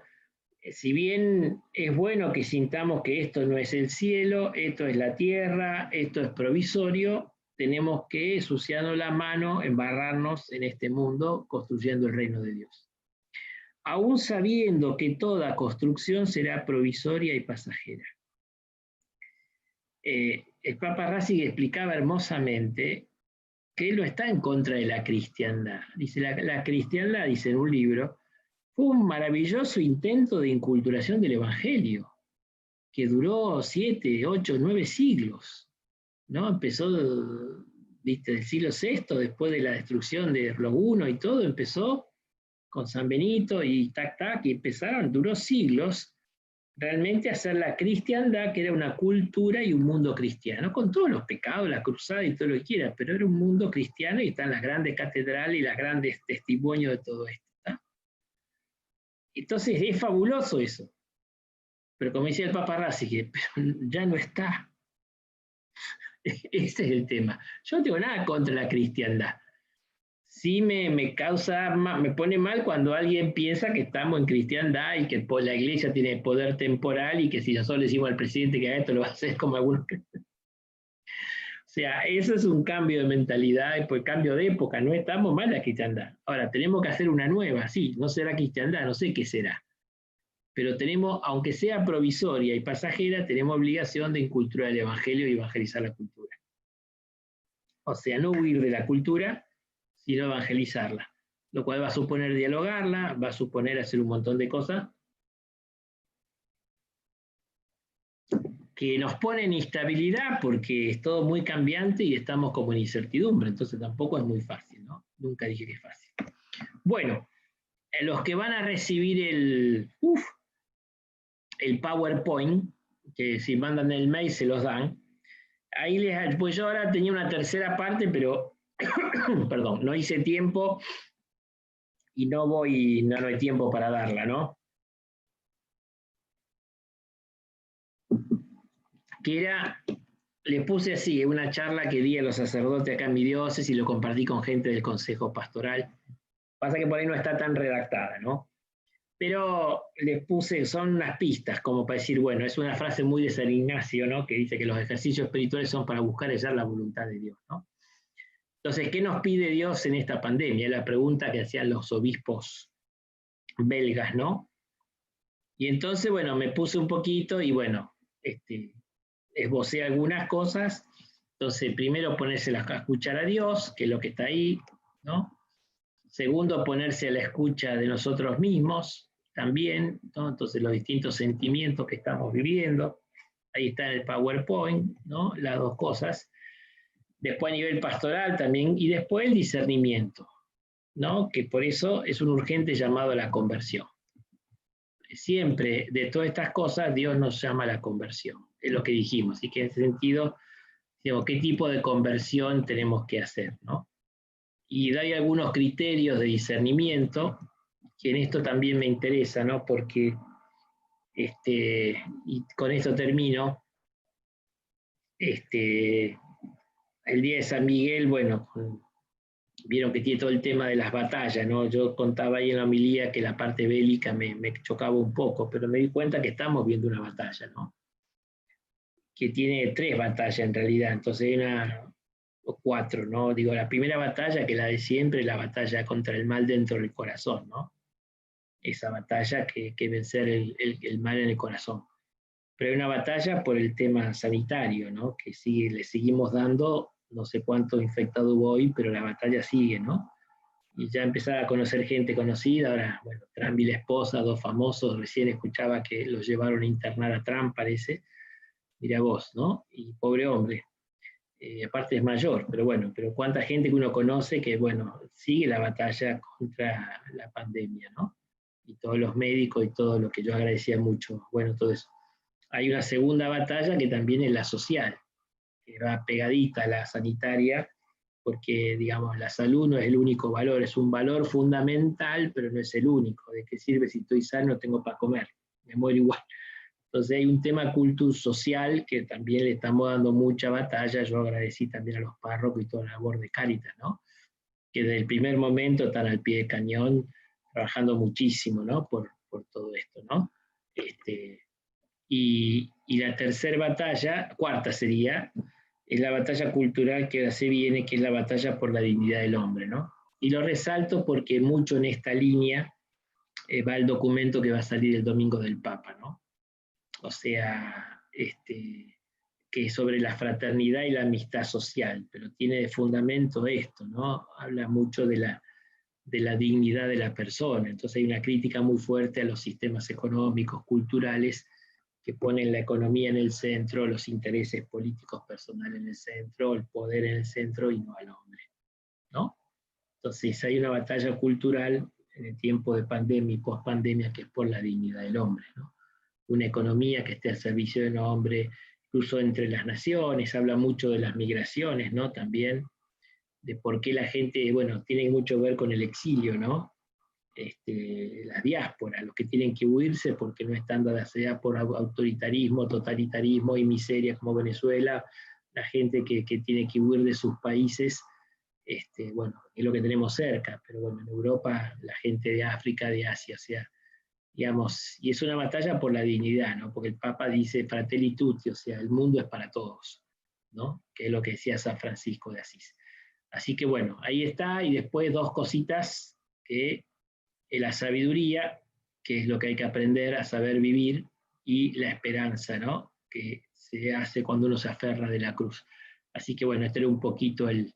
si bien es bueno que sintamos que esto no es el cielo, esto es la tierra, esto es provisorio, tenemos que, ensuciarnos la mano, embarrarnos en este mundo construyendo el reino de Dios. Aún sabiendo que toda construcción será provisoria y pasajera. El Papa Ratzinger explicaba hermosamente que él no está en contra de la cristiandad. Dice, la cristiandad, dice en un libro, fue un maravilloso intento de inculturación del Evangelio, que duró 7, 8, 9 siglos, ¿no? Empezó, viste, del siglo VI, después de la destrucción de los hunos y todo, empezó con San Benito y y empezaron, duró siglos, realmente a hacer la cristiandad, que era una cultura y un mundo cristiano, con todos los pecados, la cruzada y todo lo que quiera, pero era un mundo cristiano, y están las grandes catedrales y los grandes testimonios de todo esto. Entonces es fabuloso eso. Pero como decía el Papa Ratzinger, pero ya no está. Ese es el tema. Yo no tengo nada contra la cristiandad. Sí me causa, me pone mal cuando alguien piensa que estamos en cristiandad y que la iglesia tiene poder temporal y que si nosotros le decimos al presidente que haga esto, lo va a hacer como algunos. O sea, eso es un cambio de mentalidad, pues cambio de época, no estamos mal la cristiandad. Ahora, tenemos que hacer una nueva, sí, no será cristiandad, no sé qué será. Pero tenemos, aunque sea provisoria y pasajera, tenemos obligación de inculturar el evangelio y evangelizar la cultura. O sea, no huir de la cultura, sino evangelizarla, lo cual va a suponer dialogarla, va a suponer hacer un montón de cosas que nos ponen en instabilidad porque es todo muy cambiante y estamos como en incertidumbre, entonces tampoco es muy fácil, ¿no? Nunca dije que es fácil. Bueno, los que van a recibir el PowerPoint, que si mandan el mail se los dan, ahí pues yo ahora tenía una tercera parte, pero perdón, no hice tiempo y no hay tiempo para darla, ¿no? Que era, le puse así, una charla que di a los sacerdotes acá en mi diócesis y lo compartí con gente del Consejo Pastoral. Pasa que por ahí no está tan redactada, ¿no? Pero les puse, son unas pistas, como para decir, bueno, es una frase muy de San Ignacio, ¿no? Que dice que los ejercicios espirituales son para buscar hallar la voluntad de Dios, ¿no? Entonces, ¿qué nos pide Dios en esta pandemia? La pregunta que hacían los obispos belgas, ¿no? Y entonces, bueno, me puse un poquito y bueno, esbocé algunas cosas. Entonces, primero ponerse a escuchar a Dios, que es lo que está ahí, ¿no? Segundo, ponerse a la escucha de nosotros mismos también, ¿no? Entonces, los distintos sentimientos que estamos viviendo. Ahí está en el PowerPoint, ¿no? Las dos cosas. Después a nivel pastoral también, y después el discernimiento, ¿no? Que por eso es un urgente llamado a la conversión. Siempre de todas estas cosas Dios nos llama a la conversión, es lo que dijimos, y que en ese sentido, digamos, ¿qué tipo de conversión tenemos que hacer, ¿no? Y hay algunos criterios de discernimiento, que en esto también me interesa, ¿no? Porque, y con esto termino, el día de San Miguel, bueno, vieron que tiene todo el tema de las batallas, ¿no? Yo contaba ahí en la homilía que la parte bélica me chocaba un poco, pero me di cuenta que estamos viendo una batalla, ¿no? Que tiene 3 batallas en realidad, entonces hay o 4, ¿no? Digo, la primera batalla, que es la de siempre, la batalla contra el mal dentro del corazón, ¿no? Esa batalla que vencer el mal en el corazón. Pero hay una batalla por el tema sanitario, ¿no? Que le seguimos dando, no sé cuántos infectados hubo hoy, pero la batalla sigue, ¿no? Y ya empezaba a conocer gente conocida, ahora, bueno, Trump y la esposa, 2 famosos, recién escuchaba que los llevaron a internar a Trump, parece, mira vos, ¿no? Y pobre hombre, aparte es mayor, pero bueno, pero cuánta gente que uno conoce que, bueno, sigue la batalla contra la pandemia, ¿no? Y todos los médicos y todo lo que yo agradecía mucho, bueno, todo eso. Hay una segunda batalla que también es la social, que va pegadita a la sanitaria, porque, digamos, la salud no es el único valor, es un valor fundamental, pero no es el único. ¿De qué sirve si estoy sano, tengo para comer? Me muero igual. Entonces hay un tema culto social que también le estamos dando mucha batalla. Yo agradecí también a los párrocos y toda la labor de Cáritas, ¿no? Que desde el primer momento están al pie del cañón, trabajando muchísimo, ¿no? Por todo esto, ¿no? Y la tercera batalla, cuarta sería, es la batalla cultural que ahora se viene, que es la batalla por la dignidad del hombre, ¿no? Y lo resalto porque mucho en esta línea va el documento que va a salir el domingo del Papa, ¿no? O sea, que es sobre la fraternidad y la amistad social, pero tiene de fundamento esto, ¿no? Habla mucho de la dignidad de la persona, entonces hay una crítica muy fuerte a los sistemas económicos, culturales, que ponen la economía en el centro, los intereses políticos personales en el centro, el poder en el centro y no al hombre, ¿no? Entonces hay una batalla cultural en el tiempo de pandemia y post-pandemia que es por la dignidad del hombre, ¿no? Una economía que esté al servicio del hombre, incluso entre las naciones, habla mucho de las migraciones, ¿no? También de por qué la gente, bueno, tiene mucho que ver con el exilio, ¿no? La diáspora, los que tienen que huirse porque no están dadas ya por autoritarismo, totalitarismo y miseria como Venezuela, la gente que tiene que huir de sus países, bueno, es lo que tenemos cerca, pero bueno, en Europa, la gente de África, de Asia, o sea, digamos, y es una batalla por la dignidad, ¿no? Porque el Papa dice Fratelli Tutti, o sea, el mundo es para todos, ¿no? Que es lo que decía San Francisco de Asís. Así que bueno, ahí está, y después dos cositas, que la sabiduría, que es lo que hay que aprender a saber vivir, y la esperanza, ¿no? Que se hace cuando uno se aferra de la cruz. Así que bueno, este era un poquito el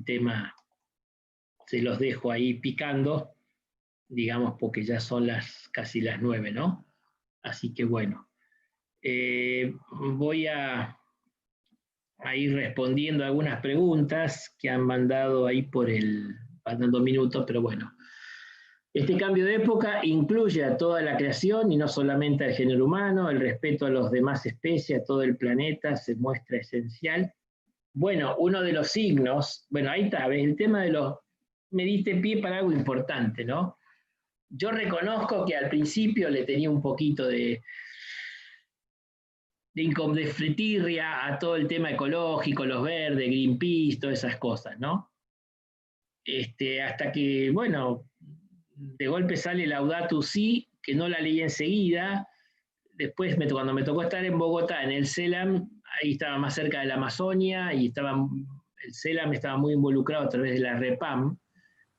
tema, se los dejo ahí picando, digamos, porque ya son casi las 9, ¿no? Así que bueno, voy a ir respondiendo algunas preguntas que han mandado ahí faltando minutos, pero bueno. Este cambio de época incluye a toda la creación y no solamente al género humano. El respeto a las demás especies, a todo el planeta, se muestra esencial. Bueno, uno de los signos, bueno, ahí está, ¿ves? El tema de me diste pie para algo importante, ¿no? Yo reconozco que al principio le tenía un poquito de fritirria a todo el tema ecológico, los verdes, Greenpeace, todas esas cosas, ¿no? Hasta que, bueno, de golpe sale Laudato Si, que no la leí enseguida. Después, cuando me tocó estar en Bogotá, en el CELAM, ahí estaba más cerca de la Amazonia, y el CELAM estaba muy involucrado a través de la REPAM,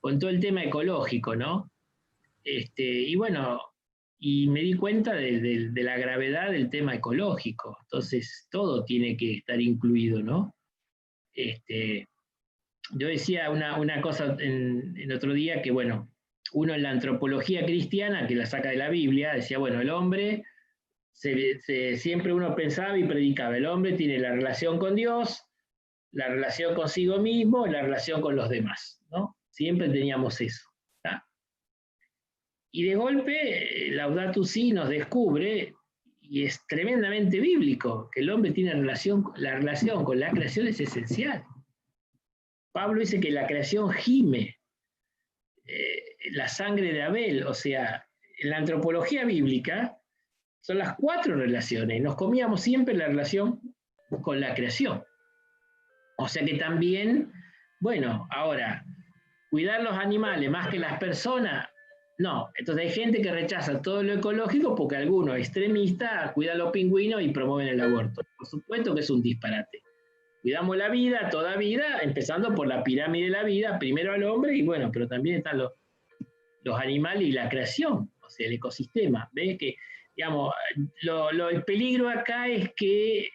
con todo el tema ecológico, ¿no? Y bueno, y me di cuenta de la gravedad del tema ecológico. Entonces, todo tiene que estar incluido, ¿no? Yo decía una cosa en otro día, que bueno, uno en la antropología cristiana, que la saca de la Biblia, decía, bueno, el hombre, siempre uno pensaba y predicaba, el hombre tiene la relación con Dios, la relación consigo mismo, la relación con los demás, ¿no? Siempre teníamos eso. ¿Tá? Y de golpe, Laudato Si nos descubre, y es tremendamente bíblico, que el hombre tiene la relación con la creación es esencial. Pablo dice que la creación gime, la sangre de Abel, o sea, en la antropología bíblica son las 4 relaciones, nos comíamos siempre la relación con la creación. O sea que también, bueno, ahora, cuidar los animales más que las personas, no. Entonces hay gente que rechaza todo lo ecológico porque algunos extremistas cuidan los pingüinos y promueven el aborto. Por supuesto que es un disparate. Cuidamos la vida, toda vida, empezando por la pirámide de la vida, primero al hombre, y bueno, pero también están los animales y la creación, o sea, el ecosistema. ¿Ves? Que, digamos, el peligro acá es que,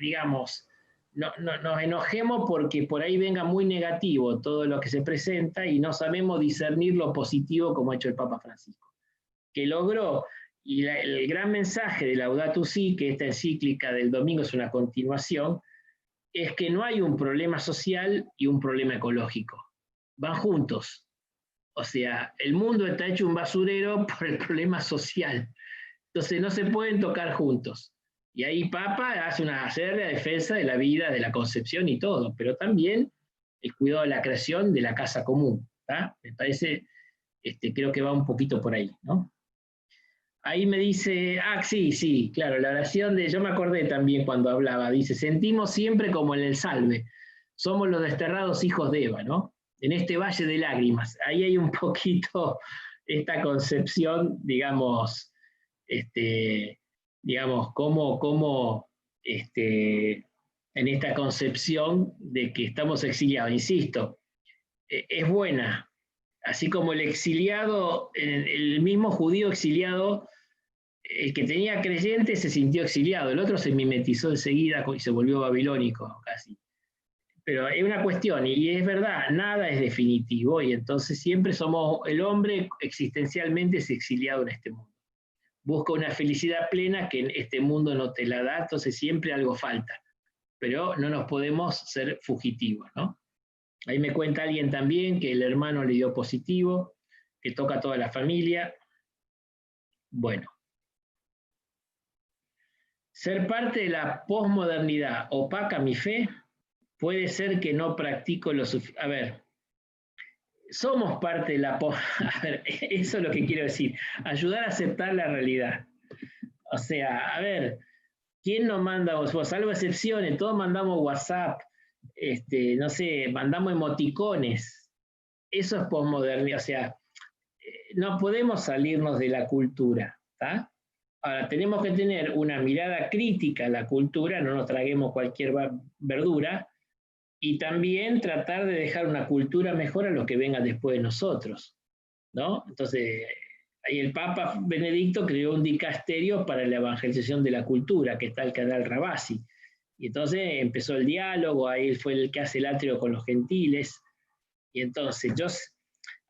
digamos, nos enojemos porque por ahí venga muy negativo todo lo que se presenta y no sabemos discernir lo positivo como ha hecho el Papa Francisco, que logró, y el gran mensaje de Laudato Si, que esta encíclica del domingo es una continuación, es que no hay un problema social y un problema ecológico. Van juntos. O sea, el mundo está hecho un basurero por el problema social. Entonces no se pueden tocar juntos. Y ahí Papa hace una acérrima defensa de la vida, de la concepción y todo, pero también el cuidado de la creación de la casa común. ¿Tá? Me parece, creo que va un poquito por ahí, ¿no? Ahí me dice, sí, claro, la oración yo me acordé también cuando hablaba, dice, sentimos siempre como en el Salve, somos los desterrados hijos de Eva, ¿no? En este valle de lágrimas, ahí hay un poquito esta concepción, digamos, cómo en esta concepción de que estamos exiliados, insisto, es buena, así como el exiliado, el mismo judío exiliado, el que tenía creyente se sintió exiliado, el otro se mimetizó enseguida y se volvió babilónico casi. Pero es una cuestión, y es verdad, nada es definitivo, y entonces siempre el hombre existencialmente es exiliado en este mundo. Busca una felicidad plena que en este mundo no te la da, entonces siempre algo falta. Pero no nos podemos ser fugitivos, ¿no? Ahí me cuenta alguien también que el hermano le dio positivo, que toca a toda la familia. Bueno. Ser parte de la posmodernidad opaca mi fe, puede ser que no practico lo suficiente. A ver, somos parte de la a ver, eso es lo que quiero decir. Ayudar a aceptar la realidad. O sea, a ver, ¿Quién nos manda? Pues, salvo excepciones, todos mandamos WhatsApp, no sé, mandamos emoticones. Eso es posmodernidad, o sea, no podemos salirnos de la cultura, ¿tá? Ahora, tenemos que tener una mirada crítica a la cultura, no nos traguemos cualquier verdura, y también tratar de dejar una cultura mejor a los que vengan después de nosotros, ¿no? Entonces, ahí el Papa Benedicto creó un dicasterio para la evangelización de la cultura, que está el canal Rabasi. Y entonces empezó el diálogo, ahí fue el que hace el atrio con los gentiles. Y entonces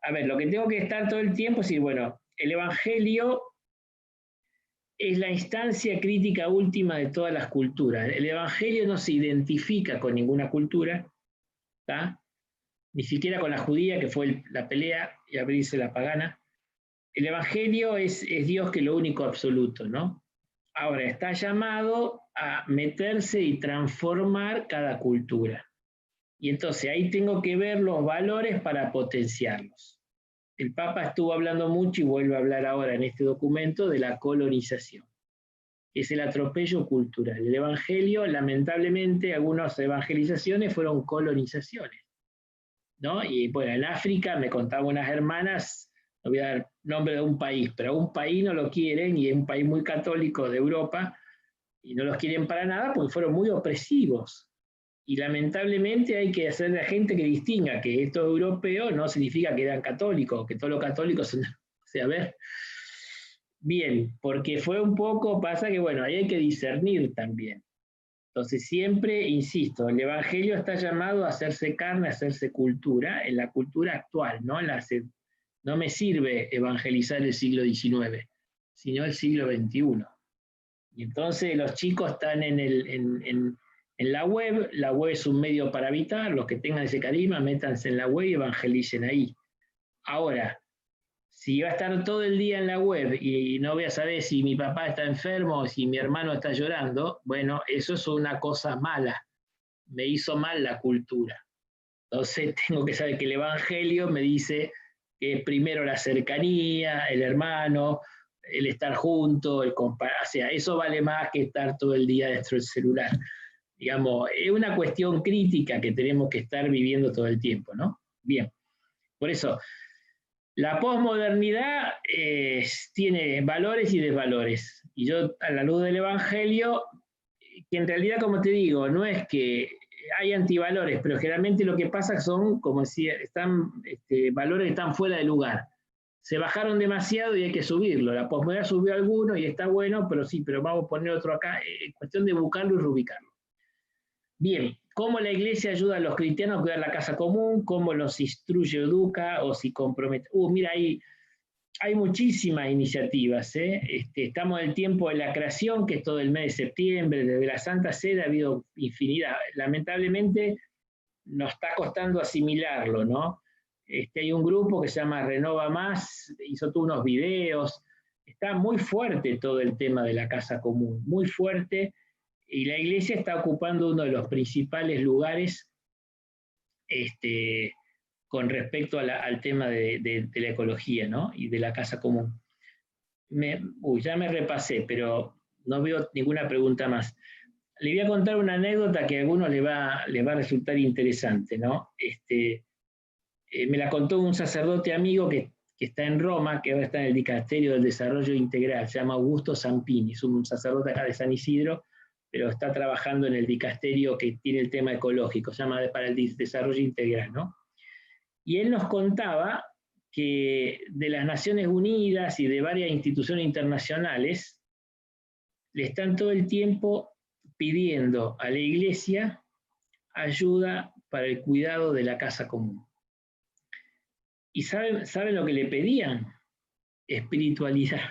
a ver, lo que tengo que estar todo el tiempo es decir, bueno, el Evangelio es la instancia crítica última de todas las culturas. El Evangelio no se identifica con ninguna cultura, ¿tá? Ni siquiera con la judía, que fue la pelea, y abrirse la pagana. El Evangelio es Dios, que es lo único absoluto, ¿no? Ahora, está llamado a meterse y transformar cada cultura. Y entonces ahí tengo que ver los valores para potenciarlos. El Papa estuvo hablando mucho y vuelve a hablar ahora en este documento de la colonización. Es el atropello cultural. El Evangelio, lamentablemente, algunas evangelizaciones fueron colonizaciones, ¿no? Y bueno, en África me contaban unas hermanas, no voy a dar nombre de un país, pero a un país no lo quieren y es un país muy católico de Europa y no los quieren para nada porque fueron muy opresivos. Y lamentablemente hay que hacer a la gente que distinga que estos europeos no significa que eran católicos, que todos los católicos son, o sea, a ver, bien, porque fue un poco, pasa que bueno, ahí hay que discernir también. Entonces siempre, insisto, el Evangelio está llamado a hacerse carne, a hacerse cultura, en la cultura actual, ¿no? No me sirve evangelizar el siglo XIX, sino el siglo XXI. Y entonces los chicos están en la web es un medio para habitar, los que tengan ese carisma, métanse en la web y evangelicen ahí. Ahora, si va a estar todo el día en la web y no voy a saber si mi papá está enfermo o si mi hermano está llorando, bueno, eso es una cosa mala. Me hizo mal la cultura. Entonces tengo que saber que el Evangelio me dice que es primero la cercanía, el hermano, el estar junto, o sea, eso vale más que estar todo el día dentro del celular. Digamos, es una cuestión crítica que tenemos que estar viviendo todo el tiempo, ¿no? Bien, por eso, la posmodernidad tiene valores y desvalores. Y yo, a la luz del Evangelio, que en realidad, como te digo, no es que hay antivalores, pero generalmente lo que pasa son, como decía, valores que están fuera de lugar. Se bajaron demasiado y hay que subirlo. La posmodernidad subió alguno y está bueno, pero sí, pero vamos a poner otro acá. Es cuestión de buscarlo y reubicarlo. Bien, ¿cómo la iglesia ayuda a los cristianos a cuidar la casa común? ¿Cómo los instruye, educa o si compromete? Mira, hay muchísimas iniciativas. Estamos en el tiempo de la creación, que es todo el mes de septiembre, desde la Santa Sede ha habido infinidad. Lamentablemente nos está costando asimilarlo, ¿no? Hay un grupo que se llama Renova Más, hizo todos unos videos, está muy fuerte todo el tema de la casa común, muy fuerte, y la iglesia está ocupando uno de los principales lugares con respecto al tema de la ecología, ¿no? Y de la casa común. Ya me repasé, pero no veo ninguna pregunta más. Le voy a contar una anécdota que a algunos les va a resultar interesante, ¿no? Me la contó un sacerdote amigo que está en Roma, que ahora está en el Dicasterio del Desarrollo Integral, se llama Augusto Zampini, es un sacerdote acá de San Isidro, pero está trabajando en el dicasterio que tiene el tema ecológico, se llama para el desarrollo integral, ¿no? Y él nos contaba que de las Naciones Unidas y de varias instituciones internacionales le están todo el tiempo pidiendo a la iglesia ayuda para el cuidado de la casa común. ¿Y saben lo que le pedían? Espiritualidad.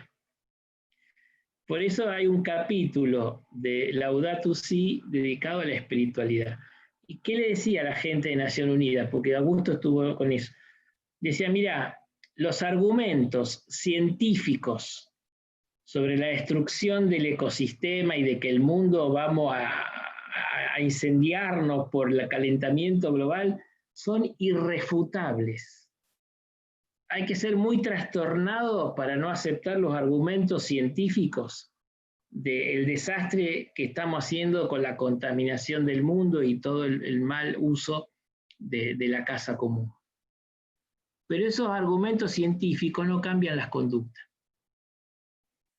Por eso hay un capítulo de Laudato Si dedicado a la espiritualidad. ¿Y qué le decía a la gente de Naciones Unidas? Porque Augusto estuvo con eso. Decía, mira, los argumentos científicos sobre la destrucción del ecosistema y de que el mundo vamos a incendiarnos por el calentamiento global son irrefutables. Hay que ser muy trastornado para no aceptar los argumentos científicos del desastre que estamos haciendo con la contaminación del mundo y todo el mal uso de la casa común. Pero esos argumentos científicos no cambian las conductas.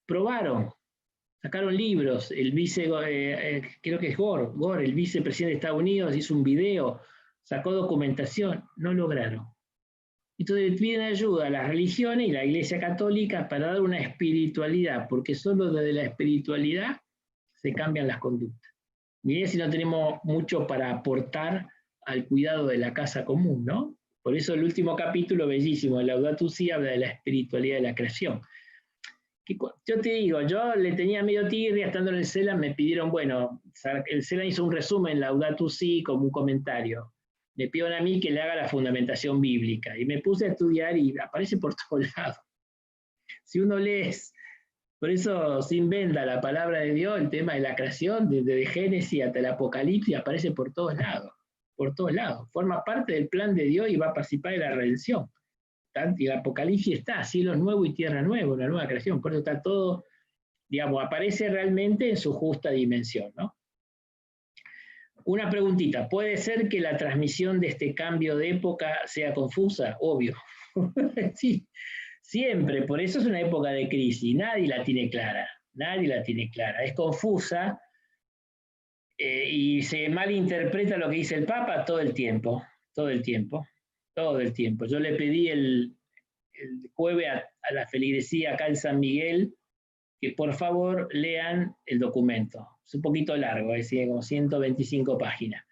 Probaron, sacaron libros, creo que es Gore, el vicepresidente de Estados Unidos, hizo un video, sacó documentación, no lograron. Entonces piden ayuda a las religiones y la Iglesia Católica para dar una espiritualidad, porque solo desde la espiritualidad se cambian las conductas. Miren si no tenemos mucho para aportar al cuidado de la casa común, ¿no? Por eso el último capítulo, bellísimo, de Laudato Si, habla de la espiritualidad de la creación. Yo te digo, yo le tenía medio tirria estando en el CELAM, me pidieron, bueno, el CELAM hizo un resumen, Laudato Si, como un comentario. Me pidieron a mí que le haga la fundamentación bíblica. Y me puse a estudiar y aparece por todos lados. Si uno lee, por eso se inventa la palabra de Dios, el tema de la creación, desde Génesis hasta el Apocalipsis, aparece por todos lados. Por todos lados. Forma parte del plan de Dios y va a participar de la redención. Y el Apocalipsis está, cielos nuevos y tierra nueva, una nueva creación. Por eso está todo, digamos, aparece realmente en su justa dimensión, ¿no? Una preguntita, ¿puede ser que la transmisión de este cambio de época sea confusa? Obvio. Sí, siempre, por eso es una época de crisis, nadie la tiene clara, es confusa y se malinterpreta lo que dice el Papa todo el tiempo. Yo le pedí el jueves a la feligresía acá en San Miguel que por favor lean el documento. Es un poquito largo, es decir, como 125 páginas.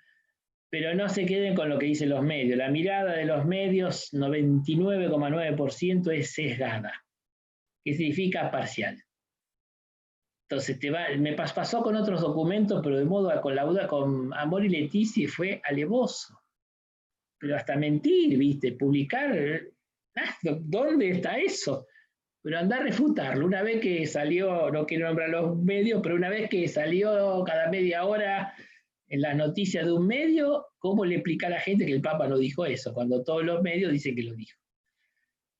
Pero no se queden con lo que dicen los medios. La mirada de los medios, 99,9% es sesgada, que significa parcial. Entonces me pasó con otros documentos, pero de modo con Amor y Leticia fue alevoso. Pero hasta mentir, ¿viste? Publicar, ¿dónde está eso? Pero anda a refutarlo. Una vez que salió, no quiero nombrar los medios, pero una vez que salió cada media hora en las noticias de un medio, ¿cómo le explica a la gente que el Papa no dijo eso? Cuando todos los medios dicen que lo dijo.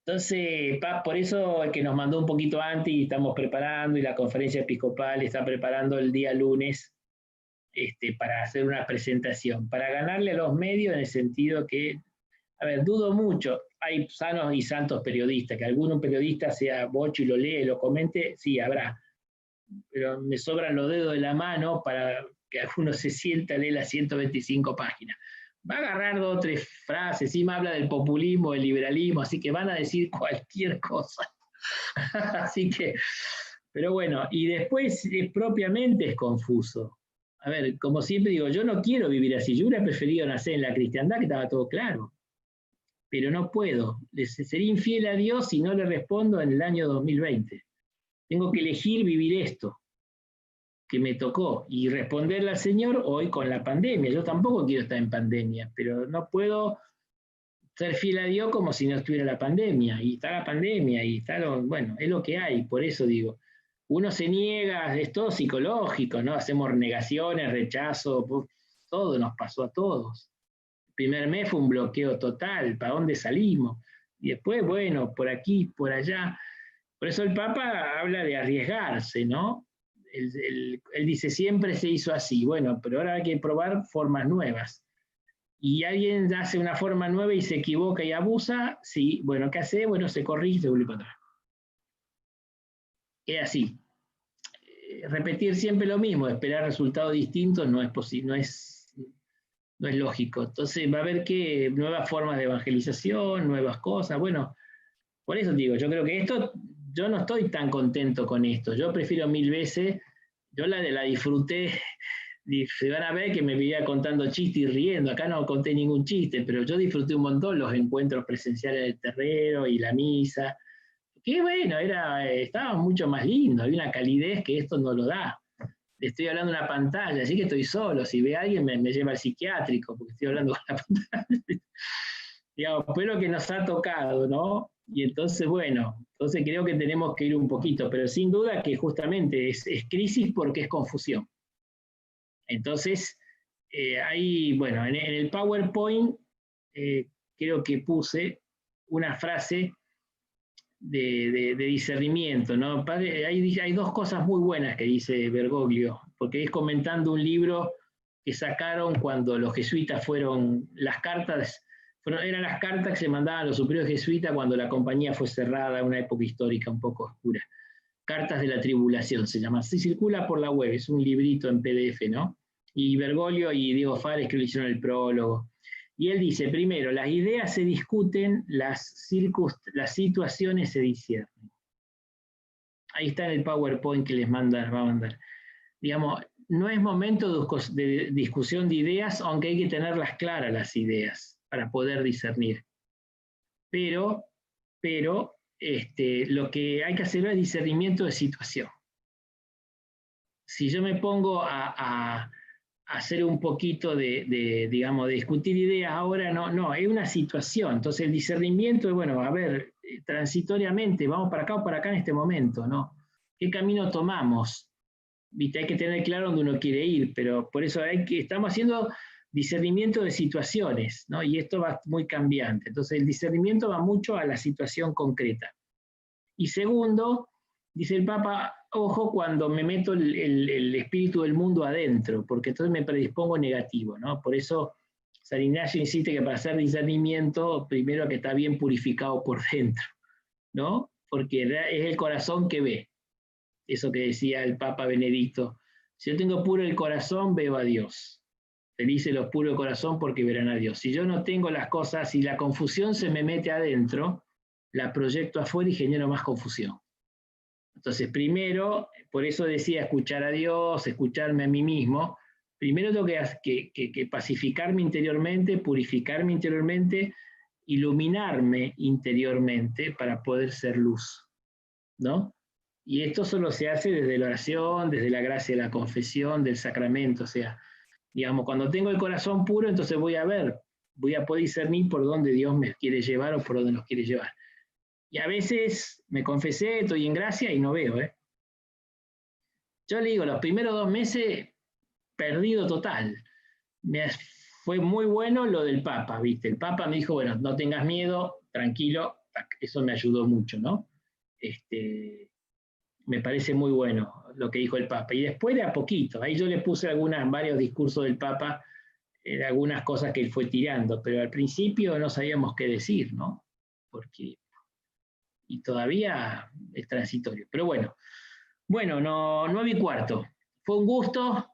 Entonces, por eso es que nos mandó un poquito antes y estamos preparando, y la conferencia episcopal está preparando el día lunes para hacer una presentación, para ganarle a los medios en el sentido que, a ver, dudo mucho, hay sanos y santos periodistas, que algún periodista sea bocho y lo lee, lo comente, sí, habrá, pero me sobran los dedos de la mano para que alguno se sienta a leer las 125 páginas. Va a agarrar 2 o 3 frases, sí me habla del populismo, del liberalismo, así que van a decir cualquier cosa. Así que, pero bueno, y después propiamente es confuso. A ver, como siempre digo, yo no quiero vivir así, yo hubiera preferido nacer en la cristiandad, que estaba todo claro, pero no puedo. Sería infiel a Dios si no le respondo en el año 2020. Tengo que elegir vivir esto que me tocó y responderle al Señor hoy con la pandemia. Yo tampoco quiero estar en pandemia, pero no puedo ser fiel a Dios como si no estuviera la pandemia. Y está la pandemia y está bueno, es lo que hay, por eso digo. Uno se niega, es todo psicológico, ¿no? Hacemos negaciones, rechazo, todo nos pasó a todos. El primer mes fue un bloqueo total, ¿para dónde salimos? Y después, bueno, por aquí, por allá. Por eso el Papa habla de arriesgarse, ¿no? Él dice, siempre se hizo así. Bueno, pero ahora hay que probar formas nuevas. Y alguien hace una forma nueva y se equivoca y abusa, sí, bueno, ¿qué hace? Bueno, se corrige y se vuelve para atrás. Es así. Repetir siempre lo mismo, esperar resultados distintos no es posible, no es lógico. Entonces va a haber que nuevas formas de evangelización, nuevas cosas. Bueno, por eso digo, yo creo que yo no estoy tan contento con esto. Yo prefiero 1000 veces, yo la disfruté, se van a ver que me vivía contando chistes y riendo. Acá no conté ningún chiste, pero yo disfruté un montón los encuentros presenciales del terrero y la misa. Qué bueno, estaba mucho más lindo, había una calidez que esto no lo da. Le estoy hablando a una pantalla, así que estoy solo. Si ve a alguien me lleva al psiquiátrico, porque estoy hablando con la pantalla. Digamos, pues lo que nos ha tocado, ¿no? Y entonces, bueno, entonces creo que tenemos que ir un poquito, pero sin duda que justamente es crisis porque es confusión. Entonces, ahí, bueno, en el PowerPoint creo que puse una frase de discernimiento, ¿no? Padre, hay dos cosas muy buenas que dice Bergoglio, porque es comentando un libro que sacaron cuando los jesuitas fueron, eran las cartas que se mandaban a los superiores jesuitas cuando la compañía fue cerrada, una época histórica un poco oscura. Cartas de la Tribulación se llama, se circula por la web, es un librito en PDF, ¿no? Y Bergoglio y Diego Fares que lo hicieron el prólogo. Y él dice, primero, las ideas se discuten, las situaciones se disciernen. Ahí está en el PowerPoint que les va a mandar. Digamos, no es momento de discusión de ideas, aunque hay que tenerlas claras las ideas para poder discernir. Pero lo que hay que hacer es discernimiento de situación. Si yo me pongo a hacer un poquito de discutir ideas ahora, no, es una situación. Entonces el discernimiento es, bueno, a ver, transitoriamente, vamos para acá o para acá en este momento, ¿no? ¿Qué camino tomamos? ¿Viste? Hay que tener claro dónde uno quiere ir, pero por eso estamos haciendo discernimiento de situaciones, ¿no? Y esto va muy cambiante. Entonces el discernimiento va mucho a la situación concreta. Y segundo, dice el Papa, ojo cuando me meto el espíritu del mundo adentro, porque entonces me predispongo negativo, ¿no? Por eso San Ignacio insiste que para hacer discernimiento, primero que está bien purificado por dentro, ¿no? Porque es el corazón que ve. Eso que decía el Papa Benedicto. Si yo tengo puro el corazón, veo a Dios. Felices los puros de corazón porque verán a Dios. Si yo no tengo las cosas, si la confusión se me mete adentro, la proyecto afuera y genero más confusión. Entonces, primero, por eso decía escuchar a Dios, escucharme a mí mismo, primero tengo que pacificarme interiormente, purificarme interiormente, iluminarme interiormente para poder ser luz, ¿no? Y esto solo se hace desde la oración, desde la gracia de la confesión, del sacramento, o sea, digamos, cuando tengo el corazón puro, entonces voy a poder discernir por dónde Dios me quiere llevar o por dónde nos quiere llevar. Y a veces me confesé, estoy en gracia y no veo, ¿eh? Yo le digo, los primeros 2 meses, perdido total. Fue muy bueno lo del Papa, ¿viste? El Papa me dijo, bueno, no tengas miedo, tranquilo, eso me ayudó mucho, ¿no? Me parece muy bueno lo que dijo el Papa. Y después de a poquito, ahí yo le puse varios discursos del Papa, algunas cosas que él fue tirando, pero al principio no sabíamos qué decir, ¿no? Y todavía es transitorio. Pero bueno, 9:15. Fue un gusto.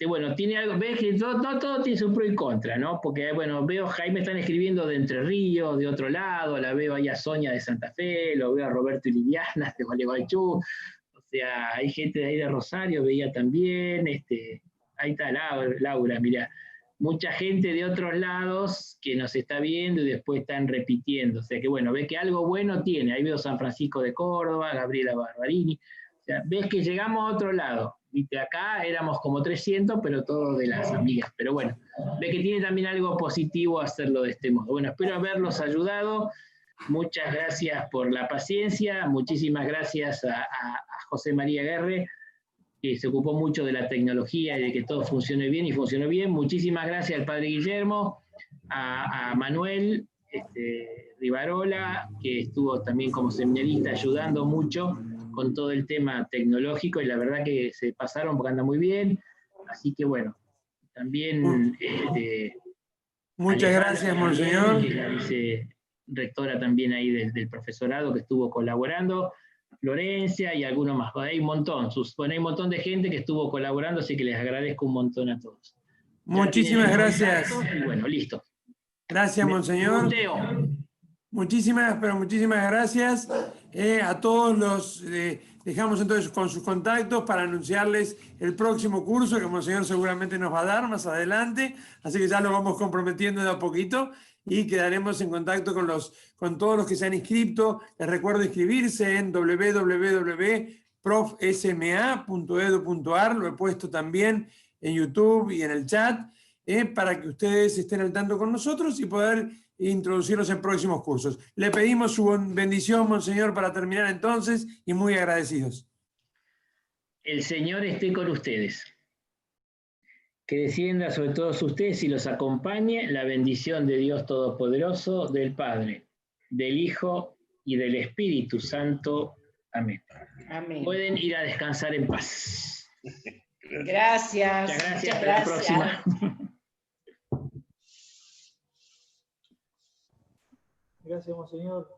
Bueno, tiene algo, ves que todo tiene su pro y contra, ¿no? Porque, bueno, veo Jaime están escribiendo de Entre Ríos, de otro lado, la veo ahí a Sonia de Santa Fe, lo veo a Roberto y Liliana de Gualeguaychú, o sea, hay gente de ahí de Rosario, veía también, ahí está Laura, mira, mucha gente de otros lados que nos está viendo y después están repitiendo, o sea que, bueno, ves que algo bueno tiene, ahí veo San Francisco de Córdoba, Gabriela Barbarini, o sea, ves que llegamos a otro lado. Viste, acá éramos como 300, pero todos de las amigas. Pero bueno, ve que tiene también algo positivo hacerlo de este modo. Bueno, espero haberlos ayudado. Muchas gracias por la paciencia. Muchísimas gracias a José María Guerre, que se ocupó mucho de la tecnología y de que todo funcione bien y funcionó bien. Muchísimas gracias al padre Guillermo, a Manuel Rivarola, que estuvo también como seminarista ayudando mucho con todo el tema tecnológico y la verdad que se pasaron porque anda muy bien. Así que bueno, también muchas gracias, monseñor. Que es la vicerrectora también ahí del profesorado que estuvo colaborando, Florencia y algunos más. Hay un montón, hay un montón de gente que estuvo colaborando, así que les agradezco un montón a todos. Muchísimas gracias. Y bueno, listo. Gracias, monseñor. Muchísimas gracias a todos los. Dejamos entonces con sus contactos para anunciarles el próximo curso que monseñor seguramente nos va a dar más adelante. Así que ya lo vamos comprometiendo de a poquito y quedaremos en contacto con todos los que se han inscrito. Les recuerdo inscribirse en www.profsma.edu.ar. Lo he puesto también en YouTube y en el chat para que ustedes estén al tanto con nosotros y poder introducirlos en próximos cursos. Le pedimos su bendición, monseñor, para terminar entonces, y muy agradecidos. El Señor esté con ustedes. Que descienda sobre todos ustedes y los acompañe la bendición de Dios Todopoderoso, del Padre, del Hijo y del Espíritu Santo. Amén. Amén. Pueden ir a descansar en paz. Gracias. Muchas gracias. Muchas Hasta la gracias. próxima. Gracias, monseñor.